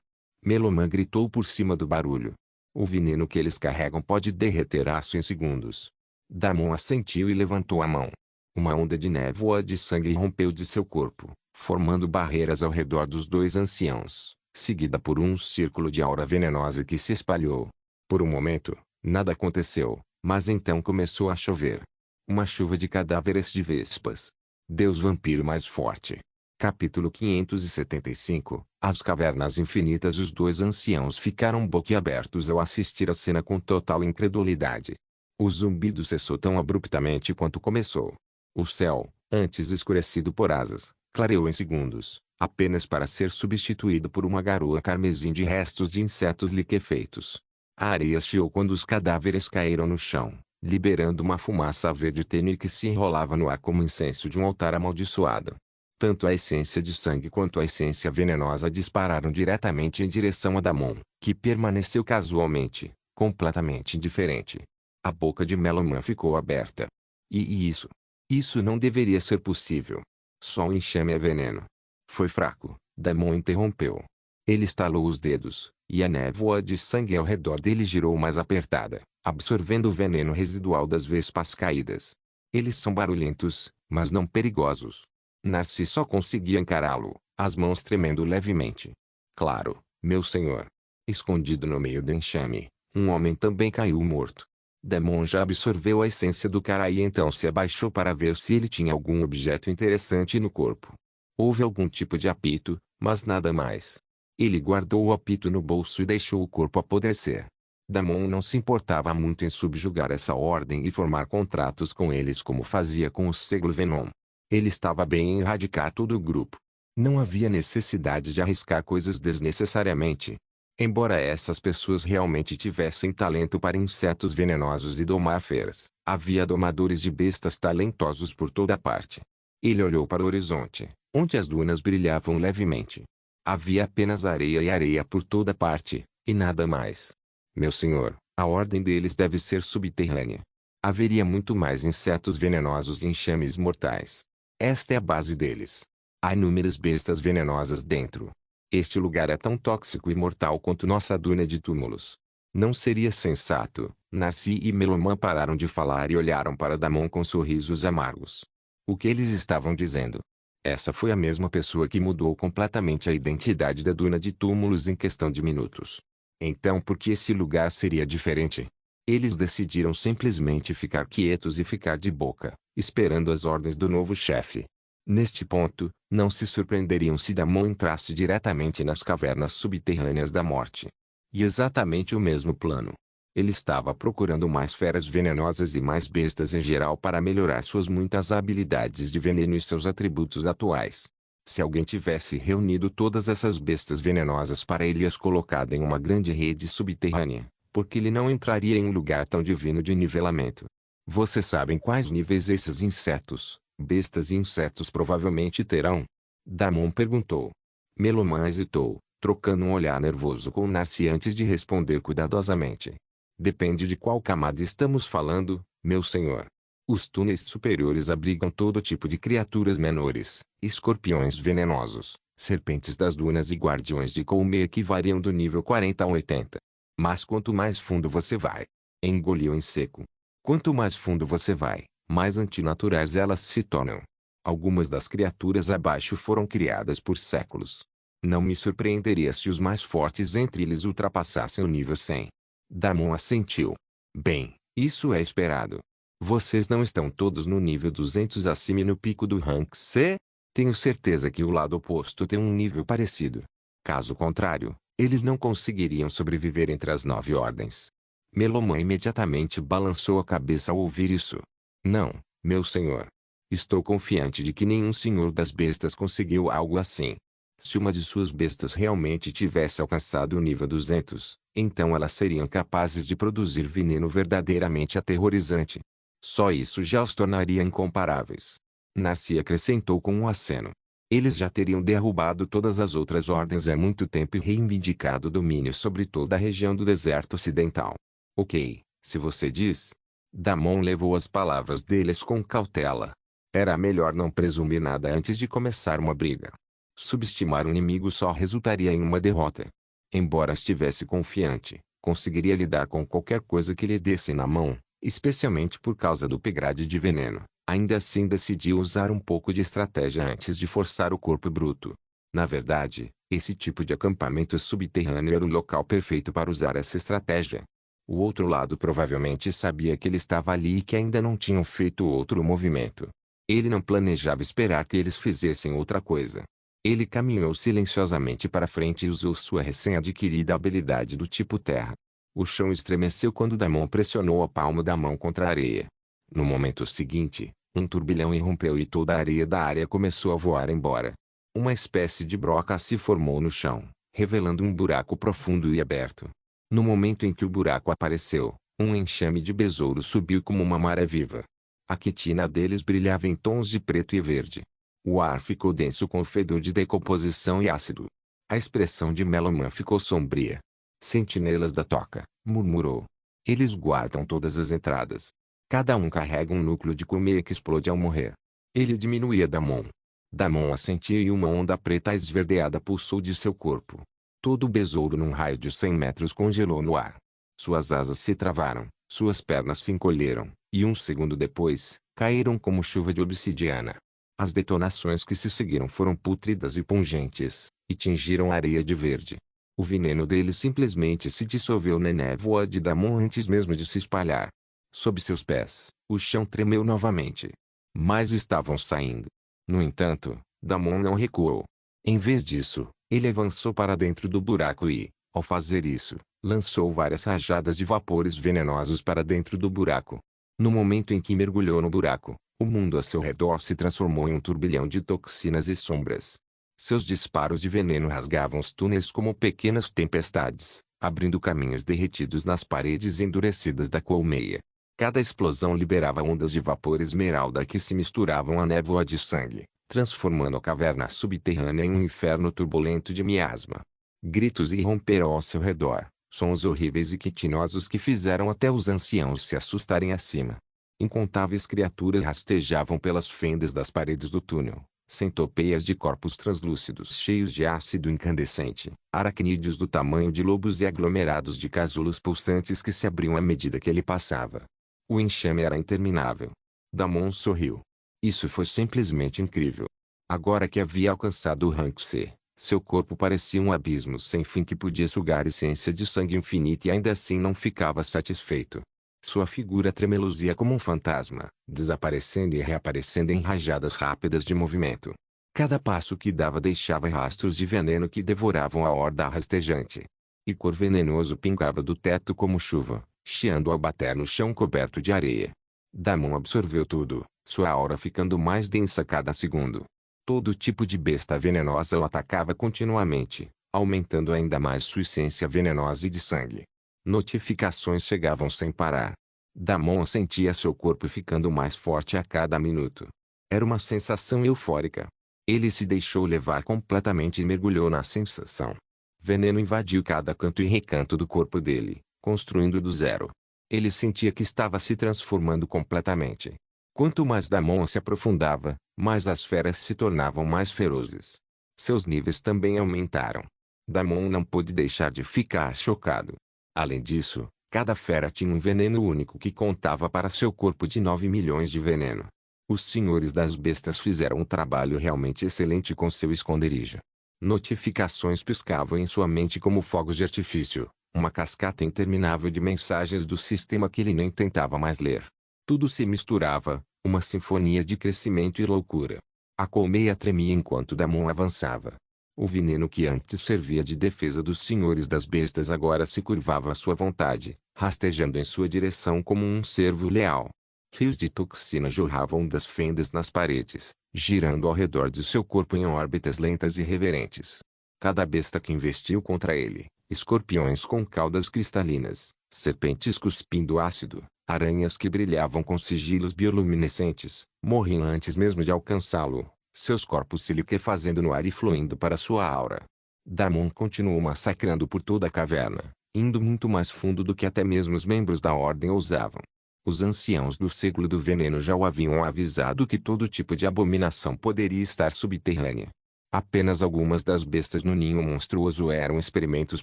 Meloman gritou por cima do barulho. O veneno que eles carregam pode derreter aço em segundos. Damon assentiu e levantou a mão. Uma onda de névoa de sangue rompeu de seu corpo, formando barreiras ao redor dos 2 anciãos, seguida por um círculo de aura venenosa que se espalhou. Por um momento, nada aconteceu, mas então começou a chover. Uma chuva de cadáveres de vespas. Deus vampiro mais forte. Capítulo 575. As cavernas infinitas. Os 2 anciãos ficaram boquiabertos ao assistir a cena com total incredulidade. O zumbido cessou tão abruptamente quanto começou. O céu, antes escurecido por asas, clareou em segundos, apenas para ser substituído por uma garoa carmesim de restos de insetos liquefeitos. A areia chiou quando os cadáveres caíram no chão, liberando uma fumaça verde tênue que se enrolava no ar como incenso de um altar amaldiçoado. Tanto a essência de sangue quanto a essência venenosa dispararam diretamente em direção a Damon, que permaneceu casualmente, completamente indiferente. A boca de Meloman ficou aberta. E isso? Isso não deveria ser possível. Só o enxame é veneno. Foi fraco, Damon interrompeu. Ele estalou os dedos, e a névoa de sangue ao redor dele girou mais apertada, absorvendo o veneno residual das vespas caídas. Eles são barulhentos, mas não perigosos. Narci só conseguia encará-lo, as mãos tremendo levemente. Claro, meu senhor. Escondido no meio do enxame, um homem também caiu morto. Damon já absorveu a essência do cara e então se abaixou para ver se ele tinha algum objeto interessante no corpo. Houve algum tipo de apito, mas nada mais. Ele guardou o apito no bolso e deixou o corpo apodrecer. Damon não se importava muito em subjugar essa ordem e formar contratos com eles como fazia com o Seglo Venom. Ele estava bem em erradicar todo o grupo. Não havia necessidade de arriscar coisas desnecessariamente. Embora essas pessoas realmente tivessem talento para insetos venenosos e domar feras, havia domadores de bestas talentosos por toda parte. Ele olhou para o horizonte, onde as dunas brilhavam levemente. Havia apenas areia e areia por toda parte, e nada mais. Meu senhor, a ordem deles deve ser subterrânea. Haveria muito mais insetos venenosos e enxames mortais. Esta é a base deles. Há inúmeras bestas venenosas dentro. Este lugar é tão tóxico e mortal quanto nossa duna de túmulos. Não seria sensato. Narci e Meloman pararam de falar e olharam para Damon com sorrisos amargos. O que eles estavam dizendo? Essa foi a mesma pessoa que mudou completamente a identidade da duna de túmulos em questão de minutos. Então por que esse lugar seria diferente? Eles decidiram simplesmente ficar quietos e ficar de boca, esperando as ordens do novo chefe. Neste ponto, não se surpreenderiam se Damon entrasse diretamente nas cavernas subterrâneas da morte. E exatamente o mesmo plano. Ele estava procurando mais feras venenosas e mais bestas em geral para melhorar suas muitas habilidades de veneno e seus atributos atuais. Se alguém tivesse reunido todas essas bestas venenosas para ele e as colocado em uma grande rede subterrânea, porque ele não entraria em um lugar tão divino de nivelamento? Vocês sabem quais níveis esses insetos, bestas e insetos provavelmente terão? Damon perguntou. Meloman hesitou, trocando um olhar nervoso com Narci antes de responder cuidadosamente. Depende de qual camada estamos falando, meu senhor. Os túneis superiores abrigam todo tipo de criaturas menores, escorpiões venenosos, serpentes das dunas e guardiões de colmeia que variam do nível 40 a 80. Mas quanto mais fundo você vai, engoliu em seco. Quanto mais fundo você vai, mais antinaturais elas se tornam. Algumas das criaturas abaixo foram criadas por séculos. Não me surpreenderia se os mais fortes entre eles ultrapassassem o nível 100. Damon assentiu. Bem, isso é esperado. Vocês não estão todos no nível 200 acima e no pico do rank C? Tenho certeza que o lado oposto tem um nível parecido. Caso contrário, eles não conseguiriam sobreviver entre as 9 ordens. Meloman imediatamente balançou a cabeça ao ouvir isso. Não, meu senhor. Estou confiante de que nenhum senhor das bestas conseguiu algo assim. Se uma de suas bestas realmente tivesse alcançado o nível 200, então elas seriam capazes de produzir veneno verdadeiramente aterrorizante. Só isso já os tornaria incomparáveis. Narcy acrescentou com um aceno. Eles já teriam derrubado todas as outras ordens há muito tempo e reivindicado domínio sobre toda a região do deserto ocidental. Ok, se você diz. Damon levou as palavras deles com cautela. Era melhor não presumir nada antes de começar uma briga. Subestimar o inimigo só resultaria em uma derrota. Embora estivesse confiante, conseguiria lidar com qualquer coisa que lhe desse na mão, especialmente por causa do pegrade de veneno. Ainda assim decidiu usar um pouco de estratégia antes de forçar o corpo bruto. Na verdade, esse tipo de acampamento subterrâneo era o local perfeito para usar essa estratégia. O outro lado provavelmente sabia que ele estava ali e que ainda não tinham feito outro movimento. Ele não planejava esperar que eles fizessem outra coisa. Ele caminhou silenciosamente para frente e usou sua recém-adquirida habilidade do tipo terra. O chão estremeceu quando Damon pressionou a palma da mão contra a areia. No momento seguinte, um turbilhão irrompeu e toda a areia da área começou a voar embora. Uma espécie de broca se formou no chão, revelando um buraco profundo e aberto. No momento em que o buraco apareceu, um enxame de besouros subiu como uma maré viva. A quitina deles brilhava em tons de preto e verde. O ar ficou denso com o fedor de decomposição e ácido. A expressão de Meloman ficou sombria. Sentinelas da toca, murmurou. Eles guardam todas as entradas. Cada um carrega um núcleo de colmeia que explode ao morrer. Ele diminuía Damon. Damon assentiu e uma onda preta esverdeada pulsou de seu corpo. Todo o besouro num raio de 100 metros congelou no ar. Suas asas se travaram, suas pernas se encolheram, e um segundo depois, caíram como chuva de obsidiana. As detonações que se seguiram foram pútridas e pungentes, e tingiram a areia de verde. O veneno dele simplesmente se dissolveu na névoa de Damon antes mesmo de se espalhar. Sob seus pés, o chão tremeu novamente. Mas estavam saindo. No entanto, Damon não recuou. Em vez disso, ele avançou para dentro do buraco e, ao fazer isso, lançou várias rajadas de vapores venenosos para dentro do buraco. No momento em que mergulhou no buraco, o mundo a seu redor se transformou em um turbilhão de toxinas e sombras. Seus disparos de veneno rasgavam os túneis como pequenas tempestades, abrindo caminhos derretidos nas paredes endurecidas da colmeia. Cada explosão liberava ondas de vapor esmeralda que se misturavam à névoa de sangue, transformando a caverna subterrânea em um inferno turbulento de miasma. Gritos irromperam ao seu redor, sons horríveis e quitinosos que fizeram até os anciãos se assustarem acima. Incontáveis criaturas rastejavam pelas fendas das paredes do túnel, centopeias de corpos translúcidos cheios de ácido incandescente, aracnídeos do tamanho de lobos e aglomerados de casulos pulsantes que se abriam à medida que ele passava. O enxame era interminável. Damon sorriu. Isso foi simplesmente incrível. Agora que havia alcançado o rank C, seu corpo parecia um abismo sem fim que podia sugar essência de sangue infinita e ainda assim não ficava satisfeito. Sua figura tremeluzia como um fantasma, desaparecendo e reaparecendo em rajadas rápidas de movimento. Cada passo que dava deixava rastros de veneno que devoravam a horda rastejante. Icor venenoso pingava do teto como chuva, chiando ao bater no chão coberto de areia. Damon absorveu tudo, sua aura ficando mais densa cada segundo. Todo tipo de besta venenosa o atacava continuamente, aumentando ainda mais sua essência venenosa e de sangue. Notificações chegavam sem parar. Damon sentia seu corpo ficando mais forte a cada minuto. Era uma sensação eufórica. Ele se deixou levar completamente e mergulhou na sensação. Veneno invadiu cada canto e recanto do corpo dele, construindo do zero. Ele sentia que estava se transformando completamente. Quanto mais Damon se aprofundava, mais as feras se tornavam mais ferozes. Seus níveis também aumentaram. Damon não pôde deixar de ficar chocado. Além disso, Cada fera tinha um veneno único que contava para seu corpo de 9 milhões de veneno. Os senhores das bestas fizeram um trabalho realmente excelente com seu esconderijo. Notificações piscavam em sua mente como fogos de artifício, uma cascata interminável de mensagens do sistema que ele nem tentava mais ler. Tudo se misturava, uma sinfonia de crescimento e loucura. A colmeia tremia enquanto Damon avançava. O veneno que antes servia de defesa dos senhores das bestas agora se curvava à sua vontade, rastejando em sua direção como um cervo leal. Rios de toxina jorravam das fendas nas paredes, girando ao redor de seu corpo em órbitas lentas e reverentes. Cada besta que investiu contra ele, escorpiões com caudas cristalinas, serpentes cuspindo ácido, aranhas que brilhavam com sigilos bioluminescentes, morriam antes mesmo de alcançá-lo, seus corpos se liquefazendo no ar e fluindo para sua aura. Damon continuou massacrando por toda a caverna, indo muito mais fundo do que até mesmo os membros da ordem ousavam. Os anciãos do século do veneno já o haviam avisado que todo tipo de abominação poderia estar subterrânea. Apenas algumas das bestas no ninho monstruoso eram experimentos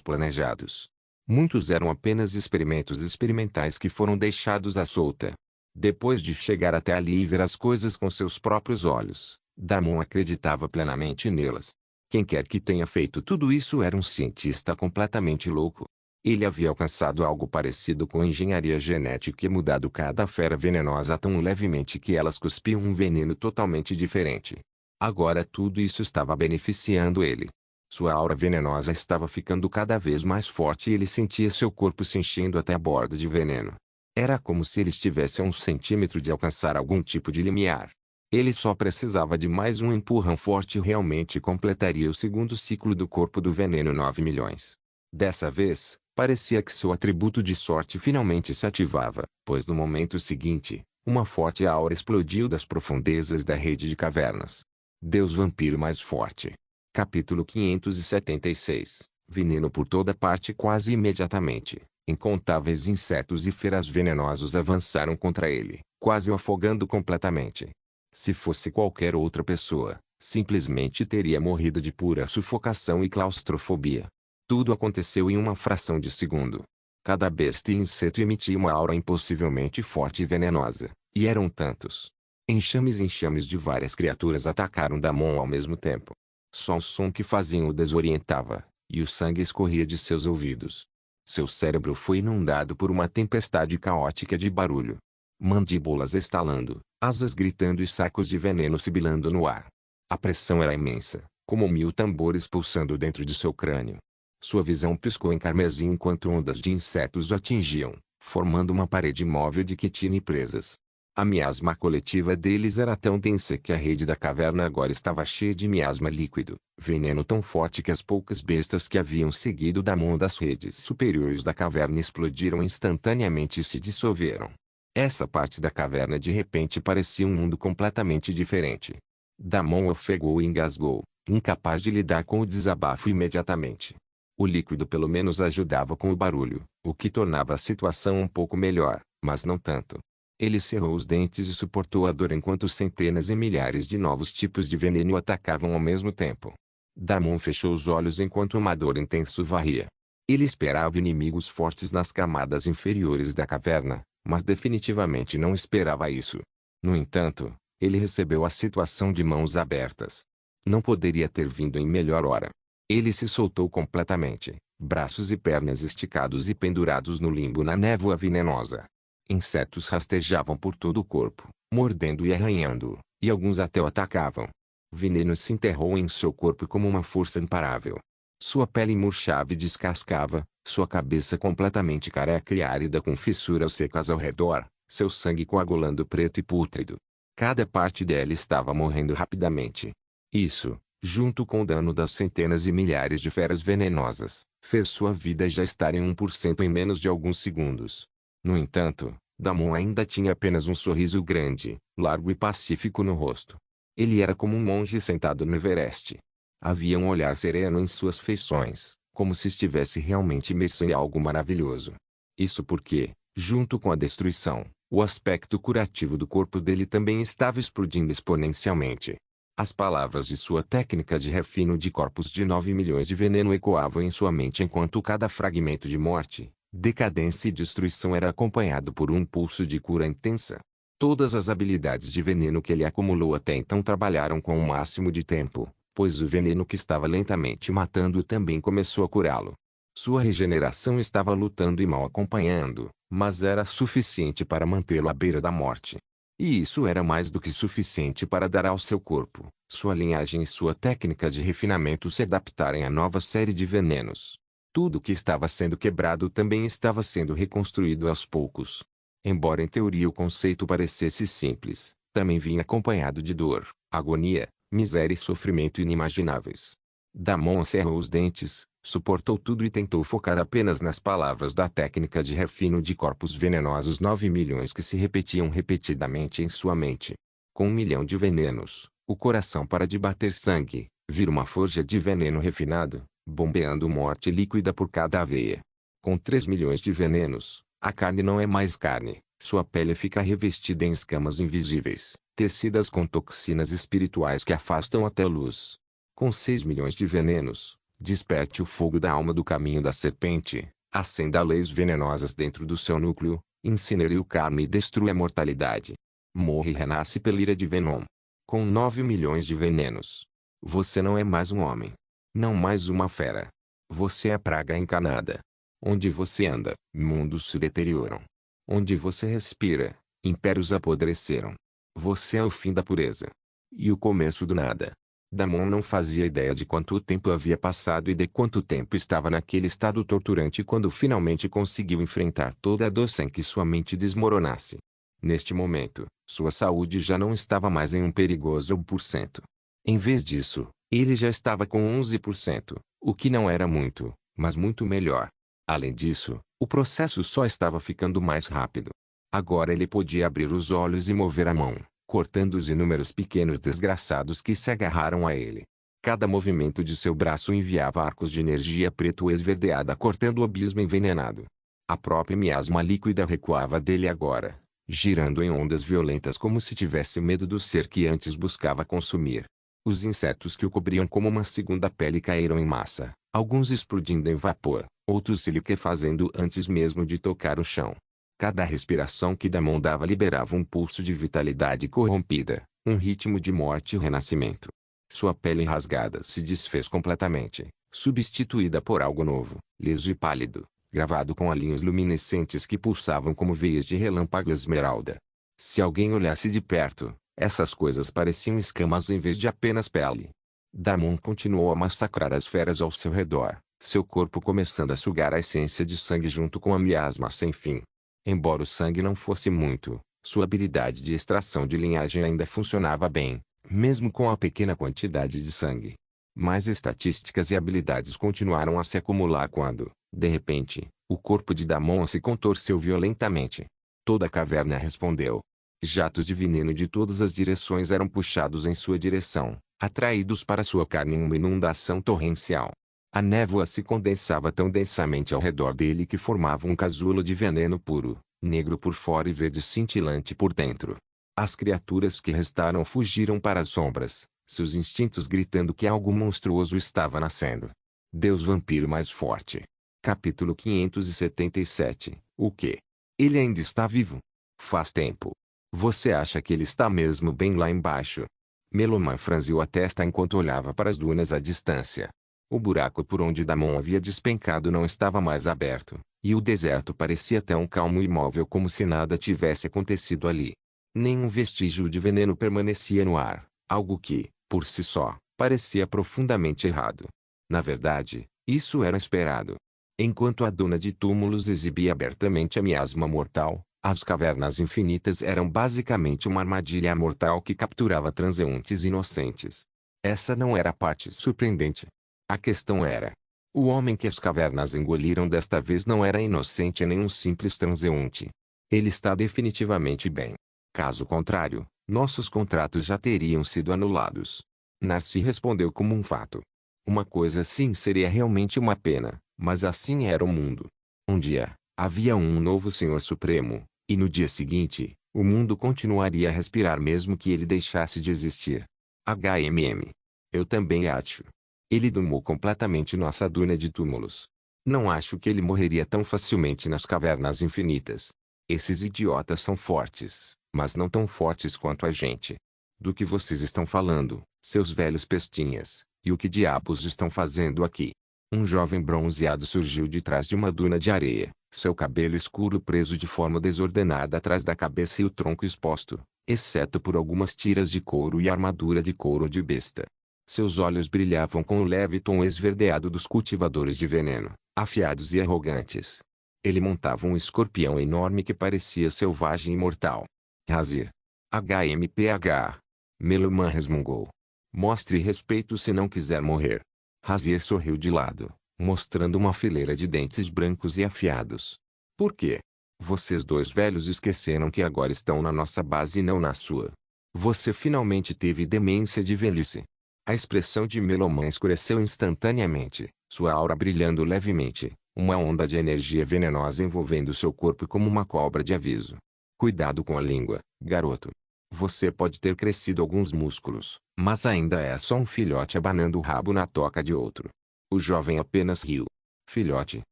planejados. Muitos eram apenas experimentos experimentais que foram deixados à solta. Depois de chegar até ali e ver as coisas com seus próprios olhos, Damon acreditava plenamente nelas. Quem quer que tenha feito tudo isso era um cientista completamente louco. Ele havia alcançado algo parecido com engenharia genética e mudado cada fera venenosa tão levemente que elas cuspiam um veneno totalmente diferente. Agora tudo isso estava beneficiando ele. Sua aura venenosa estava ficando cada vez mais forte e ele sentia seu corpo se enchendo até a borda de veneno. Era como se ele estivesse a 1 centímetro de alcançar algum tipo de limiar. Ele só precisava de mais um empurrão forte e realmente completaria o segundo ciclo do corpo do veneno 9 milhões. Dessa vez, parecia que seu atributo de sorte finalmente se ativava, pois no momento seguinte, uma forte aura explodiu das profundezas da rede de cavernas. Deus vampiro mais forte. Capítulo 576. Veneno por toda parte quase imediatamente. Incontáveis insetos e feras venenosos avançaram contra ele, quase o afogando completamente. Se fosse qualquer outra pessoa, simplesmente teria morrido de pura sufocação e claustrofobia. Tudo aconteceu em uma fração de segundo. Cada besta e inseto emitia uma aura impossivelmente forte e venenosa, e eram tantos. Enxames de várias criaturas atacaram Damon ao mesmo tempo. Só o som que faziam o desorientava, e o sangue escorria de seus ouvidos. Seu cérebro foi inundado por uma tempestade caótica de barulho. Mandíbulas estalando, asas gritando e sacos de veneno sibilando no ar. A pressão era imensa, como 1000 tambores pulsando dentro de seu crânio. Sua visão piscou em carmesim enquanto ondas de insetos o atingiam, formando uma parede imóvel de quitina e presas. A miasma coletiva deles era tão densa que a rede da caverna agora estava cheia de miasma líquido, veneno tão forte que as poucas bestas que haviam seguido Damon das redes superiores da caverna explodiram instantaneamente e se dissolveram. Essa parte da caverna de repente parecia um mundo completamente diferente. Damon ofegou e engasgou, incapaz de lidar com o desabafo imediatamente. O líquido pelo menos ajudava com o barulho, o que tornava a situação um pouco melhor, mas não tanto. Ele cerrou os dentes e suportou a dor enquanto centenas e milhares de novos tipos de veneno o atacavam ao mesmo tempo. Damon fechou os olhos enquanto uma dor intensa o varria. Ele esperava inimigos fortes nas camadas inferiores da caverna, mas definitivamente não esperava isso. No entanto, ele recebeu a situação de mãos abertas. Não poderia ter vindo em melhor hora. Ele se soltou completamente, braços e pernas esticados e pendurados no limbo na névoa venenosa. Insetos rastejavam por todo o corpo, mordendo e arranhando-o, e alguns até o atacavam. Veneno se enterrou em seu corpo como uma força imparável. Sua pele murchava e descascava, sua cabeça completamente careca e árida com fissuras secas ao redor, seu sangue coagulando preto e pútrido. Cada parte dela estava morrendo rapidamente. Isso, junto com o dano das centenas e milhares de feras venenosas, fez sua vida já estar em 1% em menos de alguns segundos. No entanto, Damon ainda tinha apenas um sorriso grande, largo e pacífico no rosto. Ele era como um monge sentado no Everest. Havia um olhar sereno em suas feições, como se estivesse realmente imerso em algo maravilhoso. Isso porque, junto com a destruição, o aspecto curativo do corpo dele também estava explodindo exponencialmente. As palavras de sua técnica de refino de corpos de 9 milhões de veneno ecoavam em sua mente enquanto cada fragmento de morte, Decadência e destruição era acompanhado por um pulso de cura intensa. Todas as habilidades de veneno que ele acumulou até então trabalharam com o máximo de tempo, pois o veneno que estava lentamente matando-o também começou a curá-lo. Sua regeneração estava lutando e mal acompanhando, mas era suficiente para mantê-lo à beira da morte. E isso era mais do que suficiente para dar ao seu corpo, sua linhagem e sua técnica de refinamento se adaptarem à nova série de venenos. Tudo que estava sendo quebrado também estava sendo reconstruído aos poucos. Embora em teoria o conceito parecesse simples, também vinha acompanhado de dor, agonia, miséria e sofrimento inimagináveis. Damon cerrou os dentes, suportou tudo e tentou focar apenas nas palavras da técnica de refino de corpos venenosos 9 milhões que se repetiam repetidamente em sua mente. Com 1 milhão de venenos, o coração para de bater sangue, vira uma forja de veneno refinado, bombeando morte líquida por cada veia. Com 3 milhões de venenos, a carne não é mais carne, sua pele fica revestida em escamas invisíveis, tecidas com toxinas espirituais que afastam até a luz. Com 6 milhões de venenos, desperte o fogo da alma do caminho da serpente, acenda leis venenosas dentro do seu núcleo, incinere o karma e destrua a mortalidade. Morre e renasce pela ira de Venom. Com 9 milhões de venenos, você não é mais um homem. Não mais uma fera. Você é a praga encanada. Onde você anda, mundos se deterioram. Onde você respira, impérios apodreceram. Você é o fim da pureza. E o começo do nada. Damon não fazia ideia de quanto tempo havia passado e de quanto tempo estava naquele estado torturante quando finalmente conseguiu enfrentar toda a dor sem que sua mente desmoronasse. Neste momento, sua saúde já não estava mais em um perigoso 1%. Em vez disso, ele já estava com 11%, o que não era muito, mas muito melhor. Além disso, o processo só estava ficando mais rápido. Agora ele podia abrir os olhos e mover a mão, cortando os inúmeros pequenos desgraçados que se agarraram a ele. Cada movimento de seu braço enviava arcos de energia preto esverdeada cortando o abismo envenenado. A própria miasma líquida recuava dele agora, girando em ondas violentas como se tivesse medo do ser que antes buscava consumir. Os insetos que o cobriam como uma segunda pele caíram em massa, alguns explodindo em vapor, outros se liquefazendo antes mesmo de tocar o chão. Cada respiração que Damon dava liberava um pulso de vitalidade corrompida, um ritmo de morte e renascimento. Sua pele rasgada se desfez completamente, substituída por algo novo, liso e pálido, gravado com alinhos luminescentes que pulsavam como veias de relâmpago esmeralda. Se alguém olhasse de perto, essas coisas pareciam escamas em vez de apenas pele. Damon continuou a massacrar as feras ao seu redor, seu corpo começando a sugar a essência de sangue junto com a miasma sem fim. Embora o sangue não fosse muito, sua habilidade de extração de linhagem ainda funcionava bem, mesmo com a pequena quantidade de sangue. Mais estatísticas e habilidades continuaram a se acumular quando, de repente, o corpo de Damon se contorceu violentamente. Toda a caverna respondeu. Jatos de veneno de todas as direções eram puxados em sua direção, atraídos para sua carne em uma inundação torrencial. A névoa se condensava tão densamente ao redor dele que formava um casulo de veneno puro, negro por fora e verde cintilante por dentro. As criaturas que restaram fugiram para as sombras, seus instintos gritando que algo monstruoso estava nascendo. Deus vampiro mais forte. Capítulo 577. O quê? Ele ainda está vivo? Faz tempo. Você acha que ele está mesmo bem lá embaixo? Meloman franziu a testa enquanto olhava para as dunas à distância. O buraco por onde Damon havia despencado não estava mais aberto, e o deserto parecia tão calmo e imóvel como se nada tivesse acontecido ali. Nenhum vestígio de veneno permanecia no ar, algo que, por si só, parecia profundamente errado. Na verdade, isso era esperado. Enquanto a duna de túmulos exibia abertamente a miasma mortal, as cavernas infinitas eram basicamente uma armadilha mortal que capturava transeuntes inocentes. Essa não era a parte surpreendente. A questão era: o homem que as cavernas engoliram desta vez não era inocente nem um simples transeunte. Ele está definitivamente bem. Caso contrário, nossos contratos já teriam sido anulados. Narcy respondeu como um fato. Uma coisa assim seria realmente uma pena, mas assim era o mundo. Um dia, havia um novo Senhor Supremo, e no dia seguinte, o mundo continuaria a respirar mesmo que ele deixasse de existir. HMM. Eu também acho. Ele domou completamente nossa duna de túmulos. Não acho que ele morreria tão facilmente nas cavernas infinitas. Esses idiotas são fortes, mas não tão fortes quanto a gente. Do que vocês estão falando, seus velhos pestinhas, e o que diabos estão fazendo aqui? Um jovem bronzeado surgiu de trás de uma duna de areia, seu cabelo escuro preso de forma desordenada atrás da cabeça e o tronco exposto, exceto por algumas tiras de couro e armadura de couro de besta. Seus olhos brilhavam com o leve tom esverdeado dos cultivadores de veneno, afiados e arrogantes. Ele montava um escorpião enorme que parecia selvagem e mortal. Razir. HMPH. Meloman resmungou. Mostre respeito se não quiser morrer. Razir sorriu de lado, mostrando uma fileira de dentes brancos e afiados. Por quê? Vocês dois velhos esqueceram que agora estão na nossa base e não na sua. Você finalmente teve demência de velhice. A expressão de Meloman escureceu instantaneamente, sua aura brilhando levemente, uma onda de energia venenosa envolvendo seu corpo como uma cobra de aviso. Cuidado com a língua, garoto. Você pode ter crescido alguns músculos, mas ainda é só um filhote abanando o rabo na toca de outro. O jovem apenas riu. Filhote.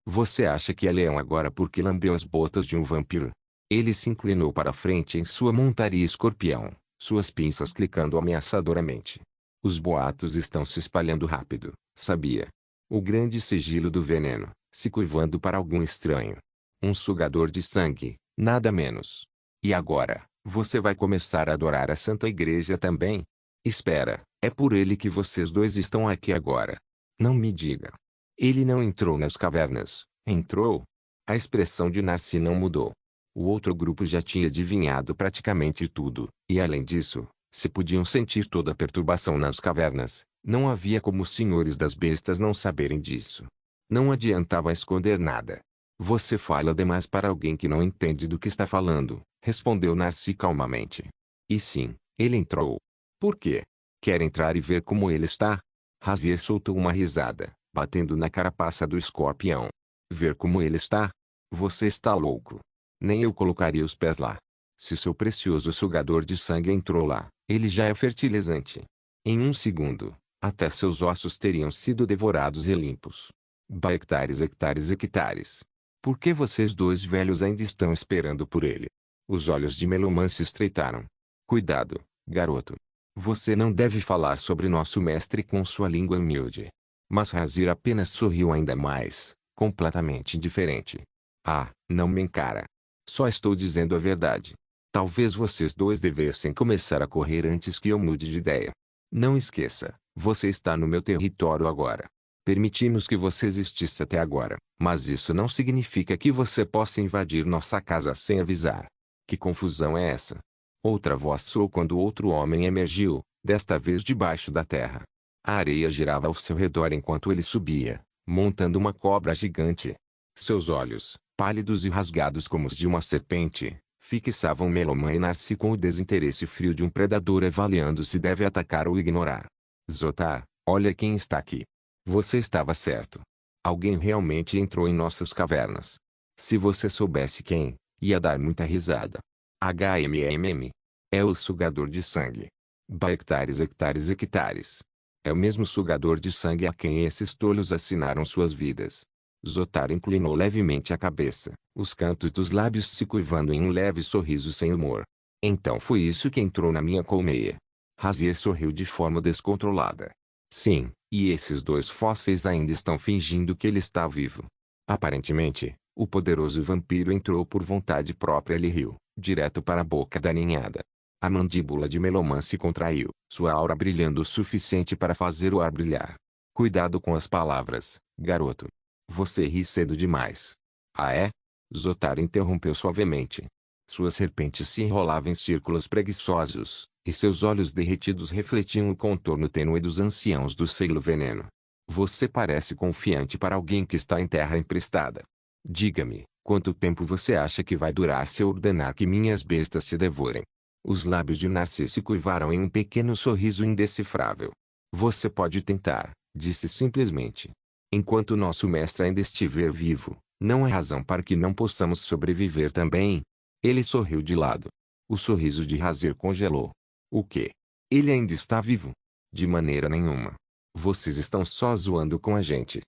Você acha que é leão agora porque lambeu as botas de um vampiro? Ele se inclinou para frente em sua montaria escorpião, suas pinças clicando ameaçadoramente. Os boatos estão se espalhando rápido, sabia? O grande sigilo do veneno, se curvando para algum estranho. Um sugador de sangue, nada menos. E agora, você vai começar a adorar a Santa Igreja também? Espera, é por ele que vocês dois estão aqui agora. Não me diga. Ele não entrou nas cavernas, entrou? A expressão de Narcy não mudou. O outro grupo já tinha adivinhado praticamente tudo, e além disso, se podiam sentir toda a perturbação nas cavernas, não havia como os senhores das bestas não saberem disso. Não adiantava esconder nada. Você fala demais para alguém que não entende do que está falando, respondeu Narcy calmamente. E sim, ele entrou. Por quê? Quer entrar e ver como ele está? Razir soltou uma risada, batendo na carapaça do escorpião. Ver como ele está? Você está louco. Nem eu colocaria os pés lá. Se seu precioso sugador de sangue entrou lá, ele já é fertilizante. Em um segundo, até seus ossos teriam sido devorados e limpos. Hectares, hectares, hectares. Por que vocês dois velhos ainda estão esperando por ele? Os olhos de Meloman se estreitaram. Cuidado, garoto. Você não deve falar sobre nosso mestre com sua língua humilde. Mas Razir apenas sorriu ainda mais, completamente indiferente. Ah, não me encara. Só estou dizendo a verdade. Talvez vocês dois devessem começar a correr antes que eu mude de ideia. Não esqueça, você está no meu território agora. Permitimos que você existisse até agora, mas isso não significa que você possa invadir nossa casa sem avisar. Que confusão é essa? Outra voz soou quando outro homem emergiu, desta vez debaixo da terra. A areia girava ao seu redor enquanto ele subia, montando uma cobra gigante. Seus olhos, pálidos e rasgados como os de uma serpente, fixavam Meloman e Narcy com o desinteresse frio de um predador avaliando se deve atacar ou ignorar. Zotar, olha quem está aqui. Você estava certo. Alguém realmente entrou em nossas cavernas. Se você soubesse quem, ia dar muita risada. HMMM. É o sugador de sangue. Hectares, hectares, hectares. É o mesmo sugador de sangue a quem esses tolos assinaram suas vidas. Zotar inclinou levemente a cabeça, os cantos dos lábios se curvando em um leve sorriso sem humor. Então foi isso que entrou na minha colmeia. Razir sorriu de forma descontrolada. Sim, e esses dois fósseis ainda estão fingindo que ele está vivo. Aparentemente, o poderoso vampiro entrou por vontade própria e riu, direto para a boca da ninhada. A mandíbula de Meloman se contraiu, sua aura brilhando o suficiente para fazer o ar brilhar. Cuidado com as palavras, garoto. Você ri cedo demais. Ah é? Zotar interrompeu suavemente. Sua serpente se enrolava em círculos preguiçosos, e seus olhos derretidos refletiam o contorno tênue dos anciãos do selo veneno. Você parece confiante para alguém que está em terra emprestada. Diga-me, quanto tempo você acha que vai durar se eu ordenar que minhas bestas te devorem? Os lábios de Narcy se curvaram em um pequeno sorriso indecifrável. Você pode tentar, disse simplesmente. Enquanto nosso mestre ainda estiver vivo, não há razão para que não possamos sobreviver também. Ele sorriu de lado. O sorriso de Razir congelou. O quê? Ele ainda está vivo? De maneira nenhuma. Vocês estão só zoando com a gente.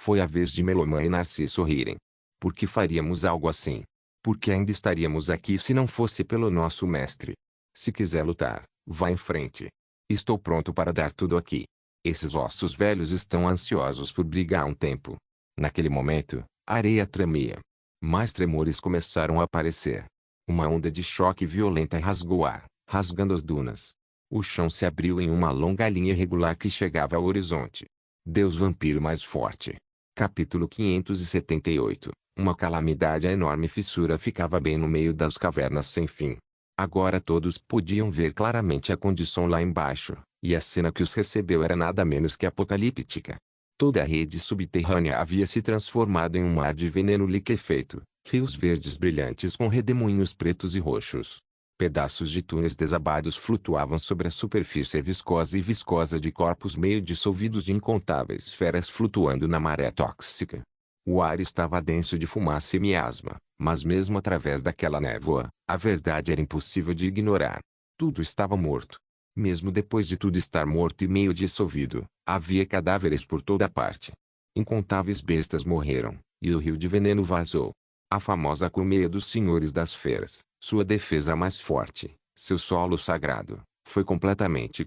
Foi a vez de Melomã e Narciso rirem. Por que faríamos algo assim? Porque ainda estaríamos aqui se não fosse pelo nosso mestre. Se quiser lutar, vá em frente. Estou pronto para dar tudo aqui. Esses ossos velhos estão ansiosos por brigar há um tempo. Naquele momento, a areia tremia. Mais tremores começaram a aparecer. Uma onda de choque violenta rasgou o ar, rasgando as dunas. O chão se abriu em uma longa linha irregular que chegava ao horizonte. Deus vampiro mais forte. Capítulo 578. Uma calamidade. A enorme fissura ficava bem no meio das cavernas sem fim. Agora todos podiam ver claramente a condição lá embaixo, e a cena que os recebeu era nada menos que apocalíptica. Toda a rede subterrânea havia se transformado em um mar de veneno liquefeito, rios verdes brilhantes com redemoinhos pretos e roxos. Pedaços de túneis desabados flutuavam sobre a superfície viscosa de corpos meio dissolvidos de incontáveis feras flutuando na maré tóxica. O ar estava denso de fumaça e miasma, mas mesmo através daquela névoa, a verdade era impossível de ignorar. Tudo estava morto. Mesmo depois de tudo estar morto e meio dissolvido, havia cadáveres por toda parte. Incontáveis bestas morreram, e o rio de veneno vazou. A famosa colmeia dos senhores das feras, sua defesa mais forte, seu solo sagrado, foi completamente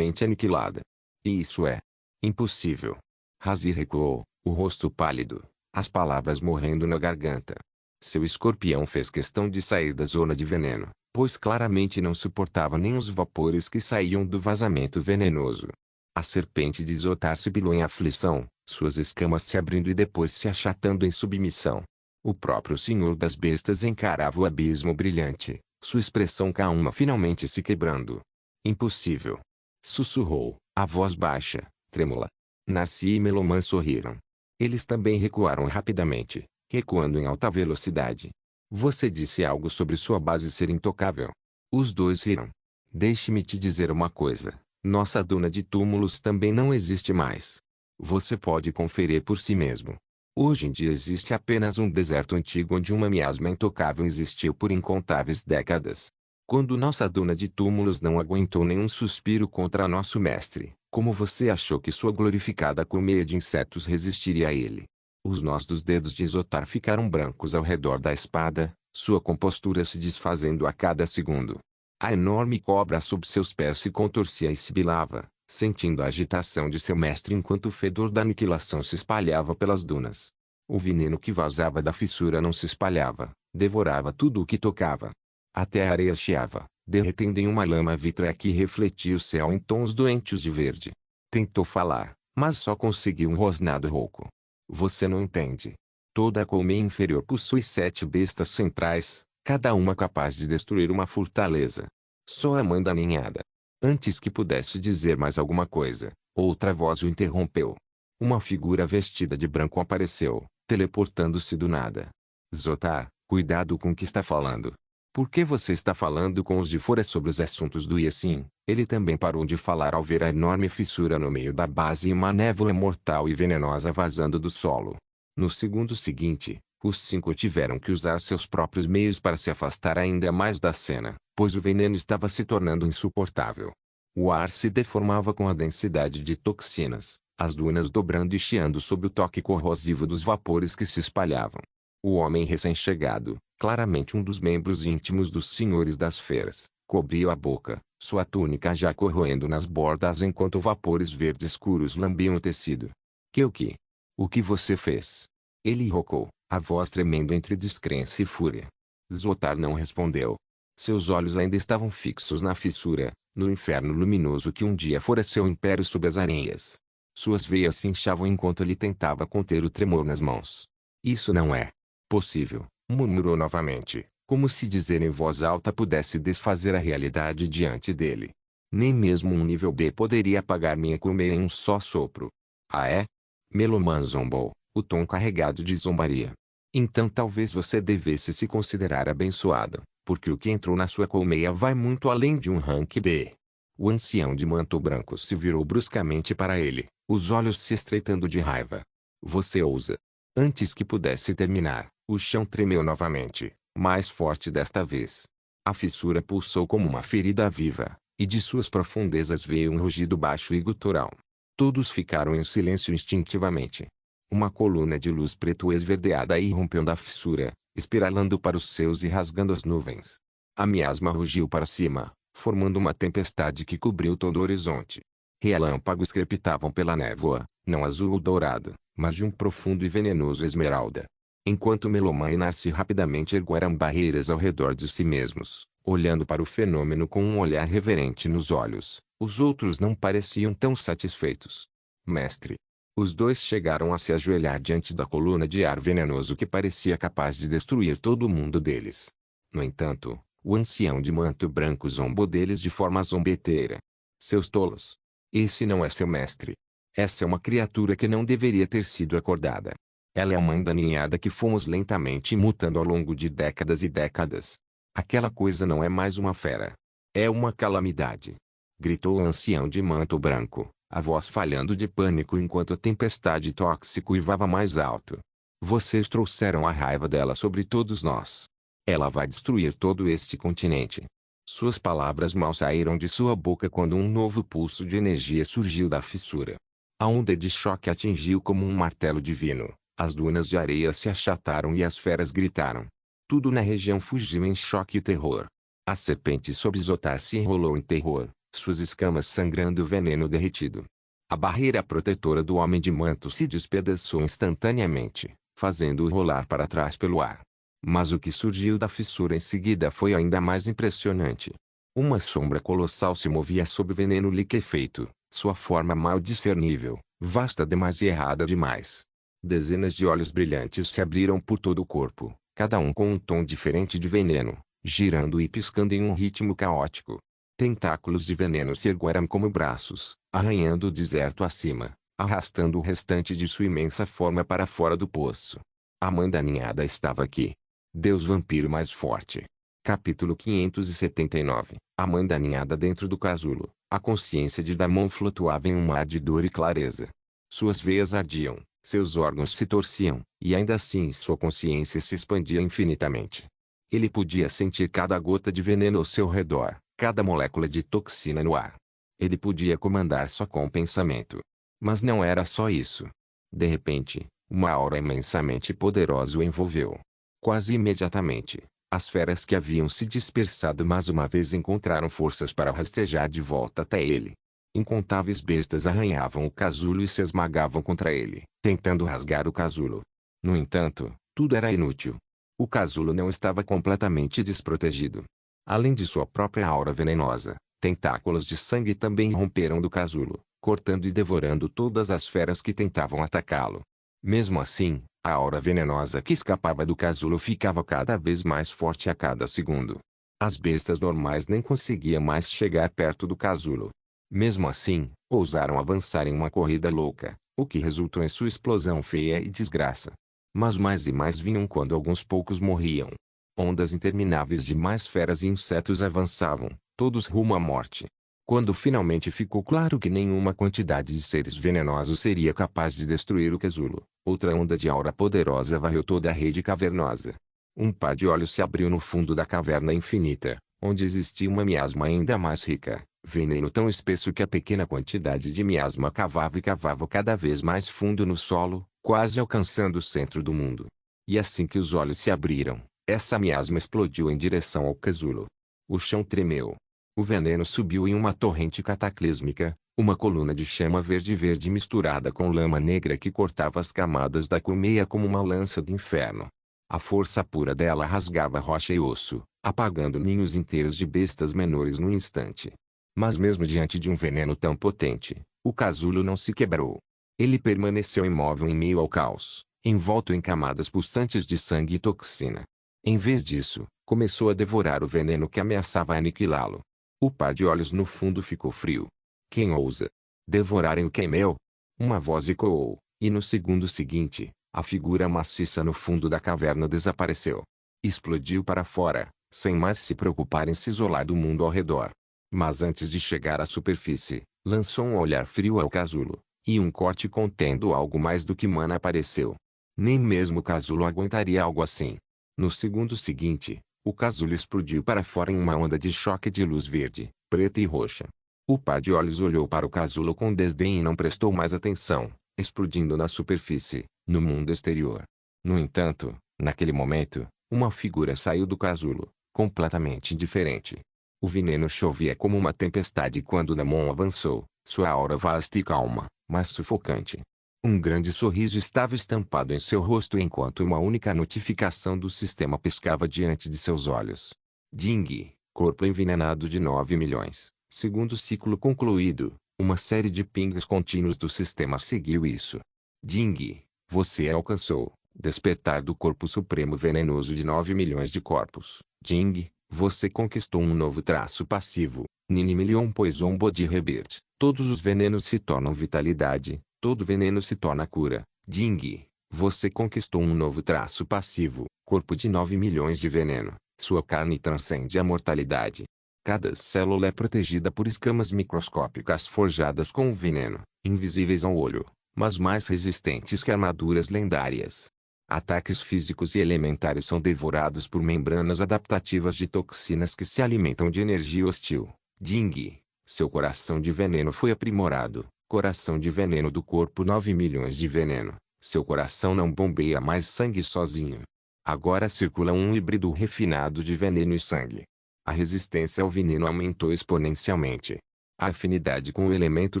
aniquilada. E isso é impossível. Razir recuou, o rosto pálido, as palavras morrendo na garganta. Seu escorpião fez questão de sair da zona de veneno, pois claramente não suportava nem os vapores que saíam do vazamento venenoso. A serpente de Zotar sibilou em aflição, suas escamas se abrindo e depois se achatando em submissão. O próprio senhor das bestas encarava o abismo brilhante, sua expressão calma finalmente se quebrando. Impossível. Sussurrou, a voz baixa, trêmula. Narci e Melomã sorriram. Eles também recuaram rapidamente, recuando em alta velocidade. Você disse algo sobre sua base ser intocável. Os dois riram. Deixe-me te dizer uma coisa. Nossa duna de túmulos também não existe mais. Você pode conferir por si mesmo. Hoje em dia existe apenas um deserto antigo onde uma miasma intocável existiu por incontáveis décadas. Quando nossa duna de túmulos não aguentou nenhum suspiro contra nosso mestre, como você achou que sua glorificada colmeia de insetos resistiria a ele? Os nós dos dedos de Zotar ficaram brancos ao redor da espada, sua compostura se desfazendo a cada segundo. A enorme cobra sob seus pés se contorcia e sibilava, sentindo a agitação de seu mestre enquanto o fedor da aniquilação se espalhava pelas dunas. O veneno que vazava da fissura não se espalhava, devorava tudo o que tocava. Até a areia chiava, derretendo em uma lama vítrea que refletia o céu em tons doentes de verde. Tentou falar, mas só conseguiu um rosnado rouco. Você não entende. Toda a colmeia inferior possui 7 bestas centrais, cada uma capaz de destruir uma fortaleza. Só a mãe da ninhada. Antes que pudesse dizer mais alguma coisa, outra voz o interrompeu. Uma figura vestida de branco apareceu, teleportando-se do nada. Zotar, cuidado com o que está falando. Por que você está falando com os de fora sobre os assuntos do Yessin? Ele também parou de falar ao ver a enorme fissura no meio da base e uma névoa mortal e venenosa vazando do solo. No segundo seguinte, os 5 tiveram que usar seus próprios meios para se afastar ainda mais da cena, pois o veneno estava se tornando insuportável. O ar se deformava com a densidade de toxinas, as dunas dobrando e chiando sob o toque corrosivo dos vapores que se espalhavam. O homem recém-chegado, claramente um dos membros íntimos dos senhores das feras, cobriu a boca, sua túnica já corroendo nas bordas enquanto vapores verdes escuros lambiam o tecido. Que o que? O que você fez? Ele rocou, a voz tremendo entre descrença e fúria. Zotar não respondeu. Seus olhos ainda estavam fixos na fissura, no inferno luminoso que um dia fora seu império sob as areias. Suas veias se inchavam enquanto ele tentava conter o tremor nas mãos. Isso não é possível, murmurou novamente, como se dizer em voz alta pudesse desfazer a realidade diante dele. Nem mesmo um nível B poderia apagar minha colmeia em um só sopro. Ah é? Melomã zombou, o tom carregado de zombaria. Então talvez você devesse se considerar abençoado, porque o que entrou na sua colmeia vai muito além de um rank B. O ancião de manto branco se virou bruscamente para ele, os olhos se estreitando de raiva. Você ousa. Antes que pudesse terminar, o chão tremeu novamente, mais forte desta vez. A fissura pulsou como uma ferida viva, e de suas profundezas veio um rugido baixo e gutural. Todos ficaram em silêncio instintivamente. Uma coluna de luz preto esverdeada irrompeu da fissura, espiralando para os céus e rasgando as nuvens. A miasma rugiu para cima, formando uma tempestade que cobriu todo o horizonte. Relâmpagos crepitavam pela névoa, não azul ou dourado, mas de um profundo e venenoso esmeralda. Enquanto Meloman e Narcy rapidamente ergueram barreiras ao redor de si mesmos, olhando para o fenômeno com um olhar reverente nos olhos, os outros não pareciam tão satisfeitos. Mestre. Os dois chegaram a se ajoelhar diante da coluna de ar venenoso que parecia capaz de destruir todo o mundo deles. No entanto, o ancião de manto branco zombou deles de forma zombeteira. Seus tolos! Esse não é seu mestre. Essa é uma criatura que não deveria ter sido acordada. Ela é a mãe da ninhada que fomos lentamente mutando ao longo de décadas e décadas. Aquela coisa não é mais uma fera. É uma calamidade. Gritou o ancião de manto branco, a voz falhando de pânico enquanto a tempestade tóxica uivava mais alto. Vocês trouxeram a raiva dela sobre todos nós. Ela vai destruir todo este continente. Suas palavras mal saíram de sua boca quando um novo pulso de energia surgiu da fissura. A onda de choque atingiu como um martelo divino. As dunas de areia se achataram e as feras gritaram. Tudo na região fugiu em choque e terror. A serpente sob Zotar se enrolou em terror, suas escamas sangrando veneno derretido. A barreira protetora do homem de manto se despedaçou instantaneamente, fazendo-o rolar para trás pelo ar. Mas o que surgiu da fissura em seguida foi ainda mais impressionante. Uma sombra colossal se movia sob o veneno liquefeito, sua forma mal discernível, vasta demais e errada demais. Dezenas de olhos brilhantes se abriram por todo o corpo, cada um com um tom diferente de veneno, girando e piscando em um ritmo caótico. Tentáculos de veneno se ergueram como braços, arranhando o deserto acima, arrastando o restante de sua imensa forma para fora do poço. A mãe da ninhada estava aqui. Deus vampiro mais forte. Capítulo 579. A mãe da ninhada dentro do casulo. A consciência de Damon flutuava em um mar de dor e clareza. Suas veias ardiam, seus órgãos se torciam, e ainda assim sua consciência se expandia infinitamente. Ele podia sentir cada gota de veneno ao seu redor, cada molécula de toxina no ar. Ele podia comandar só com o pensamento. Mas não era só isso. De repente, uma aura imensamente poderosa o envolveu. Quase imediatamente, as feras que haviam se dispersado mais uma vez encontraram forças para rastejar de volta até ele. Incontáveis bestas arranhavam o casulo e se esmagavam contra ele, tentando rasgar o casulo. No entanto, tudo era inútil. O casulo não estava completamente desprotegido. Além de sua própria aura venenosa, tentáculos de sangue também romperam do casulo, cortando e devorando todas as feras que tentavam atacá-lo. Mesmo assim, a aura venenosa que escapava do casulo ficava cada vez mais forte a cada segundo. As bestas normais nem conseguiam mais chegar perto do casulo. Mesmo assim, ousaram avançar em uma corrida louca, o que resultou em sua explosão feia e desgraça. Mas mais e mais vinham quando alguns poucos morriam. Ondas intermináveis de mais feras e insetos avançavam, todos rumo à morte. Quando finalmente ficou claro que nenhuma quantidade de seres venenosos seria capaz de destruir o casulo, outra onda de aura poderosa varreu toda a rede cavernosa. Um par de olhos se abriu no fundo da caverna infinita, onde existia uma miasma ainda mais rica, veneno tão espesso que a pequena quantidade de miasma cavava e cavava cada vez mais fundo no solo, quase alcançando o centro do mundo. E assim que os olhos se abriram, essa miasma explodiu em direção ao casulo. O chão tremeu. O veneno subiu em uma torrente cataclísmica, uma coluna de chama verde-verde misturada com lama negra que cortava as camadas da colmeia como uma lança do inferno. A força pura dela rasgava rocha e osso, apagando ninhos inteiros de bestas menores num instante. Mas mesmo diante de um veneno tão potente, o casulo não se quebrou. Ele permaneceu imóvel em meio ao caos, envolto em camadas pulsantes de sangue e toxina. Em vez disso, começou a devorar o veneno que ameaçava aniquilá-lo. O par de olhos no fundo ficou frio. Quem ousa devorarem o que é meu? Uma voz ecoou, e no segundo seguinte, a figura maciça no fundo da caverna desapareceu. Explodiu para fora, sem mais se preocupar em se isolar do mundo ao redor. Mas antes de chegar à superfície, lançou um olhar frio ao casulo, e um corte contendo algo mais do que mana apareceu. Nem mesmo o casulo aguentaria algo assim. No segundo seguinte, o casulo explodiu para fora em uma onda de choque de luz verde, preta e roxa. O par de olhos olhou para o casulo com desdém e não prestou mais atenção, explodindo na superfície, no mundo exterior. No entanto, naquele momento, uma figura saiu do casulo, completamente indiferente. O veneno chovia como uma tempestade quando Damon avançou, sua aura vasta e calma, mas sufocante. Um grande sorriso estava estampado em seu rosto enquanto uma única notificação do sistema piscava diante de seus olhos. Ding, corpo envenenado de 9 milhões. Segundo ciclo concluído, uma série de pings contínuos do sistema seguiu isso. Ding, você alcançou despertar do corpo supremo venenoso de 9 milhões de corpos. Ding, você conquistou um novo traço passivo, Nini Million Poison Body Rebirth. Todos os venenos se tornam vitalidade, todo veneno se torna cura. Ding, você conquistou um novo traço passivo, corpo de 9 milhões de veneno. Sua carne transcende a mortalidade. Cada célula é protegida por escamas microscópicas forjadas com o veneno, invisíveis ao olho, mas mais resistentes que armaduras lendárias. Ataques físicos e elementares são devorados por membranas adaptativas de toxinas que se alimentam de energia hostil. Ding, seu coração de veneno foi aprimorado. Coração de veneno do corpo 9 milhões de veneno. Seu coração não bombeia mais sangue sozinho. Agora circula um híbrido refinado de veneno e sangue. A resistência ao veneno aumentou exponencialmente. A afinidade com o elemento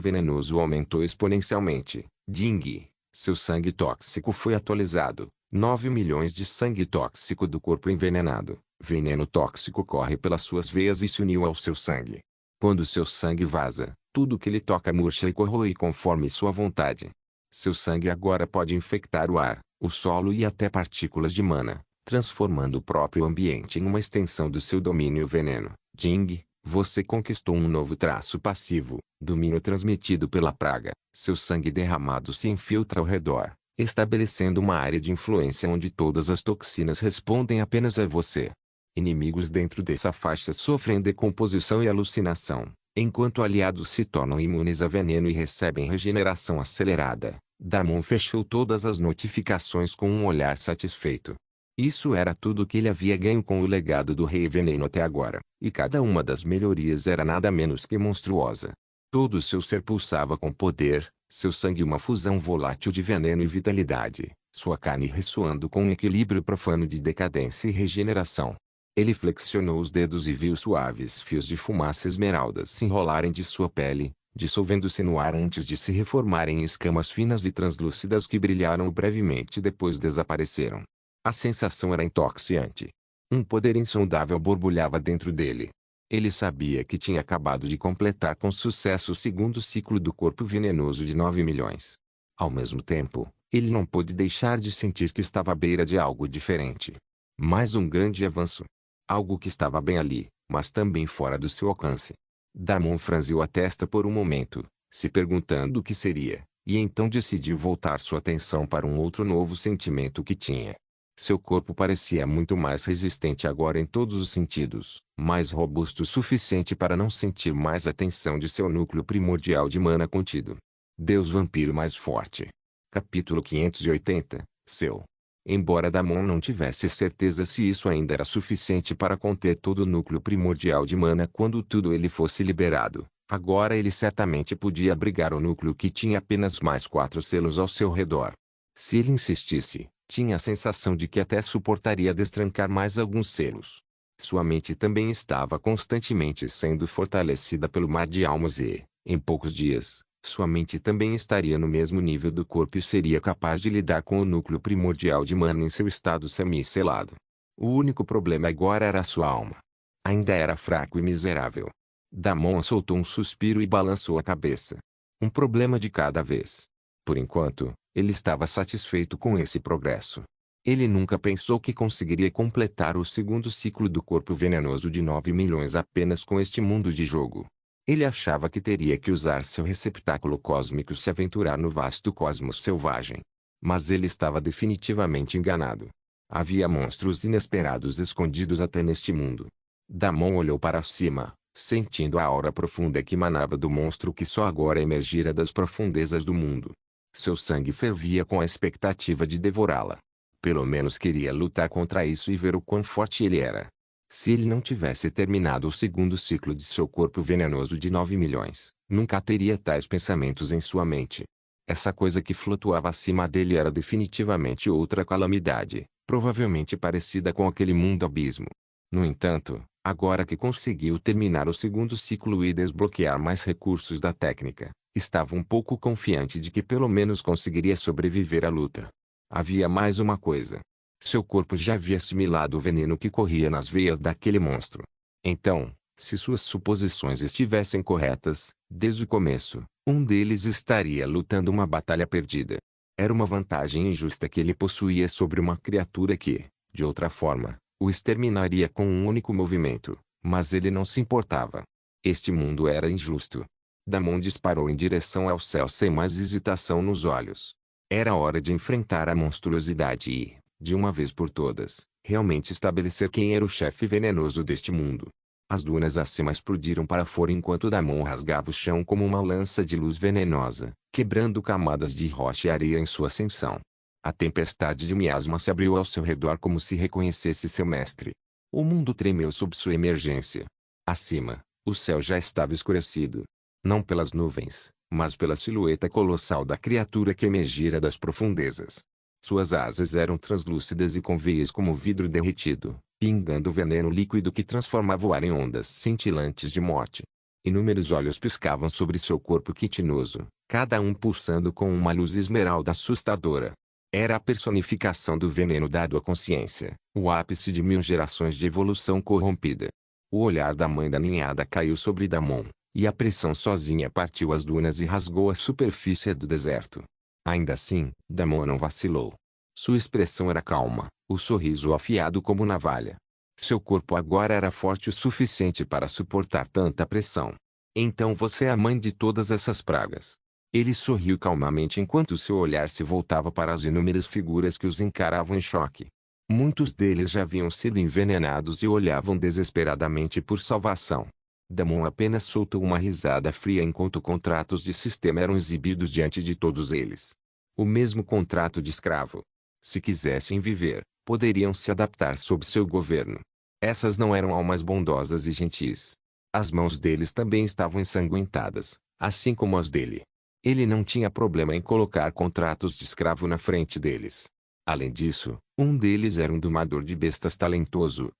venenoso aumentou exponencialmente. Ding, seu sangue tóxico foi atualizado. 9 milhões de sangue tóxico do corpo envenenado. Veneno tóxico corre pelas suas veias e se uniu ao seu sangue. Quando seu sangue vaza, tudo que lhe toca murcha e corrói conforme sua vontade. Seu sangue agora pode infectar o ar, o solo e até partículas de mana, transformando o próprio ambiente em uma extensão do seu domínio veneno. Ding, você conquistou um novo traço passivo, domínio transmitido pela praga. Seu sangue derramado se infiltra ao redor, estabelecendo uma área de influência onde todas as toxinas respondem apenas a você. Inimigos dentro dessa faixa sofrem decomposição e alucinação, enquanto aliados se tornam imunes a veneno e recebem regeneração acelerada. Damon fechou todas as notificações com um olhar satisfeito. Isso era tudo que ele havia ganho com o legado do Rei Veneno até agora, e cada uma das melhorias era nada menos que monstruosa. Todo o seu ser pulsava com poder, seu sangue uma fusão volátil de veneno e vitalidade, sua carne ressoando com um equilíbrio profano de decadência e regeneração. Ele flexionou os dedos e viu suaves fios de fumaça esmeraldas se enrolarem de sua pele, dissolvendo-se no ar antes de se reformarem em escamas finas e translúcidas que brilharam brevemente e depois desapareceram. A sensação era intoxicante. Um poder insondável borbulhava dentro dele. Ele sabia que tinha acabado de completar com sucesso o segundo ciclo do corpo venenoso de 9 milhões. Ao mesmo tempo, ele não pôde deixar de sentir que estava à beira de algo diferente. Mais um grande avanço. Algo que estava bem ali, mas também fora do seu alcance. Damon franziu a testa por um momento, se perguntando o que seria, e então decidiu voltar sua atenção para um outro novo sentimento que tinha. Seu corpo parecia muito mais resistente agora em todos os sentidos, mais robusto o suficiente para não sentir mais a tensão de seu núcleo primordial de mana contido. Deus vampiro mais forte. Capítulo 580, seu. Embora Damon não tivesse certeza se isso ainda era suficiente para conter todo o núcleo primordial de mana quando tudo ele fosse liberado, agora ele certamente podia abrigar o núcleo que tinha apenas mais 4 selos ao seu redor. Se ele insistisse, tinha a sensação de que até suportaria destrancar mais alguns selos. Sua mente também estava constantemente sendo fortalecida pelo mar de almas e, em poucos dias, sua mente também estaria no mesmo nível do corpo e seria capaz de lidar com o núcleo primordial de mana em seu estado semi-selado. O único problema agora era sua alma. Ainda era fraco e miserável. Damon soltou um suspiro e balançou a cabeça. Um problema de cada vez. Por enquanto, ele estava satisfeito com esse progresso. Ele nunca pensou que conseguiria completar o segundo ciclo do corpo venenoso de 9 milhões apenas com este mundo de jogo. Ele achava que teria que usar seu receptáculo cósmico e se aventurar no vasto cosmos selvagem. Mas ele estava definitivamente enganado. Havia monstros inesperados escondidos até neste mundo. Damon olhou para cima, sentindo a aura profunda que emanava do monstro que só agora emergira das profundezas do mundo. Seu sangue fervia com a expectativa de devorá-la. Pelo menos queria lutar contra isso e ver o quão forte ele era. Se ele não tivesse terminado o segundo ciclo de seu corpo venenoso de 9 milhões, nunca teria tais pensamentos em sua mente. Essa coisa que flutuava acima dele era definitivamente outra calamidade, provavelmente parecida com aquele mundo abismo. No entanto, agora que conseguiu terminar o segundo ciclo e desbloquear mais recursos da técnica, estava um pouco confiante de que pelo menos conseguiria sobreviver à luta. Havia mais uma coisa. Seu corpo já havia assimilado o veneno que corria nas veias daquele monstro. Então, se suas suposições estivessem corretas, desde o começo, um deles estaria lutando uma batalha perdida. Era uma vantagem injusta que ele possuía sobre uma criatura que, de outra forma, o exterminaria com um único movimento, mas ele não se importava. Este mundo era injusto. Damon disparou em direção ao céu sem mais hesitação nos olhos. Era hora de enfrentar a monstruosidade e, de uma vez por todas, realmente estabelecer quem era o chefe venenoso deste mundo. As dunas acima explodiram para fora enquanto Damon rasgava o chão como uma lança de luz venenosa, quebrando camadas de rocha e areia em sua ascensão. A tempestade de miasma se abriu ao seu redor como se reconhecesse seu mestre. O mundo tremeu sob sua emergência. Acima, o céu já estava escurecido. Não pelas nuvens, mas pela silhueta colossal da criatura que emergira das profundezas. Suas asas eram translúcidas e com veias como vidro derretido, pingando veneno líquido que transformava o ar em ondas cintilantes de morte. Inúmeros olhos piscavam sobre seu corpo quitinoso, cada um pulsando com uma luz esmeralda assustadora. Era a personificação do veneno dado à consciência, o ápice de 1000 gerações de evolução corrompida. O olhar da mãe da ninhada caiu sobre Damon, e a pressão sozinha partiu as dunas e rasgou a superfície do deserto. Ainda assim, Damon não vacilou. Sua expressão era calma, o sorriso afiado como navalha. Seu corpo agora era forte o suficiente para suportar tanta pressão. Então você é a mãe de todas essas pragas. Ele sorriu calmamente enquanto seu olhar se voltava para as inúmeras figuras que os encaravam em choque. Muitos deles já haviam sido envenenados e olhavam desesperadamente por salvação. Damon apenas soltou uma risada fria enquanto contratos de sistema eram exibidos diante de todos eles. O mesmo contrato de escravo. Se quisessem viver, poderiam se adaptar sob seu governo. Essas não eram almas bondosas e gentis. As mãos deles também estavam ensanguentadas, assim como as dele. Ele não tinha problema em colocar contratos de escravo na frente deles. Além disso, um deles era um domador de bestas talentoso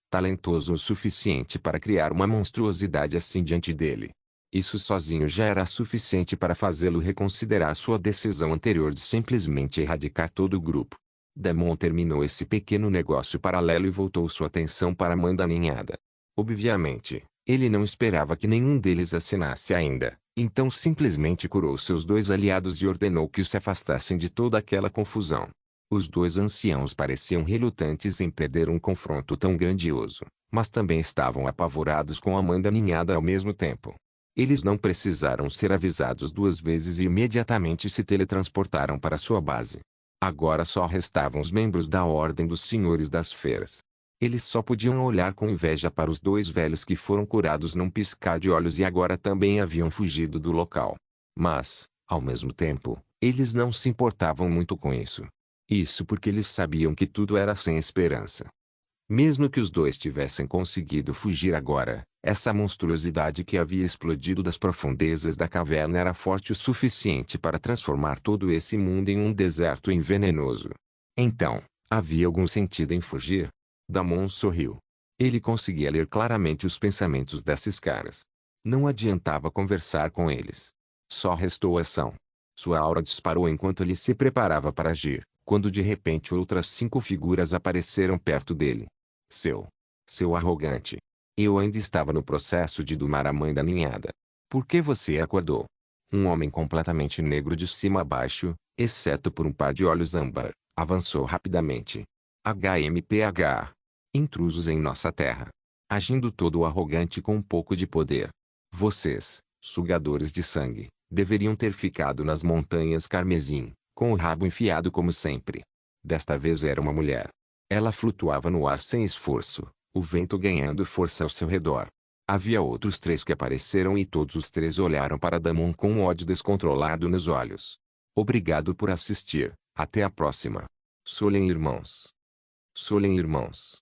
o suficiente para criar uma monstruosidade assim diante dele. Isso sozinho já era suficiente para fazê-lo reconsiderar sua decisão anterior de simplesmente erradicar todo o grupo. Damon terminou esse pequeno negócio paralelo e voltou sua atenção para a mãe da ninhada. Obviamente, ele não esperava que nenhum deles assinasse ainda, então simplesmente curou seus dois aliados e ordenou que se afastassem de toda aquela confusão. Os dois anciãos pareciam relutantes em perder um confronto tão grandioso, mas também estavam apavorados com a mãe da ninhada ao mesmo tempo. Eles não precisaram ser avisados duas vezes e imediatamente se teletransportaram para sua base. Agora só restavam os membros da Ordem dos Senhores das Feras. Eles só podiam olhar com inveja para os dois velhos que foram curados num piscar de olhos e agora também haviam fugido do local. Mas, ao mesmo tempo, eles não se importavam muito com isso. Isso porque eles sabiam que tudo era sem esperança. Mesmo que os dois tivessem conseguido fugir agora, essa monstruosidade que havia explodido das profundezas da caverna era forte o suficiente para transformar todo esse mundo em um deserto envenenoso. Então, havia algum sentido em fugir? Damon sorriu. Ele conseguia ler claramente os pensamentos desses caras. Não adiantava conversar com eles. Só restou ação. Sua aura disparou enquanto ele se preparava para agir, quando de repente outras 5 figuras apareceram perto dele. Seu arrogante. Eu ainda estava no processo de domar a mãe da ninhada. Por que você acordou? Um homem completamente negro de cima a baixo, exceto por um par de olhos âmbar, avançou rapidamente. HMPH. Intrusos em nossa terra. Agindo todo arrogante com um pouco de poder. Vocês, sugadores de sangue, deveriam ter ficado nas montanhas Carmesim, com o rabo enfiado como sempre. Desta vez era uma mulher. Ela flutuava no ar sem esforço, o vento ganhando força ao seu redor. Havia outros 3 que apareceram e todos os 3 olharam para Damon com um ódio descontrolado nos olhos. Obrigado por assistir, até a próxima. Solen irmãos. Solen irmãos.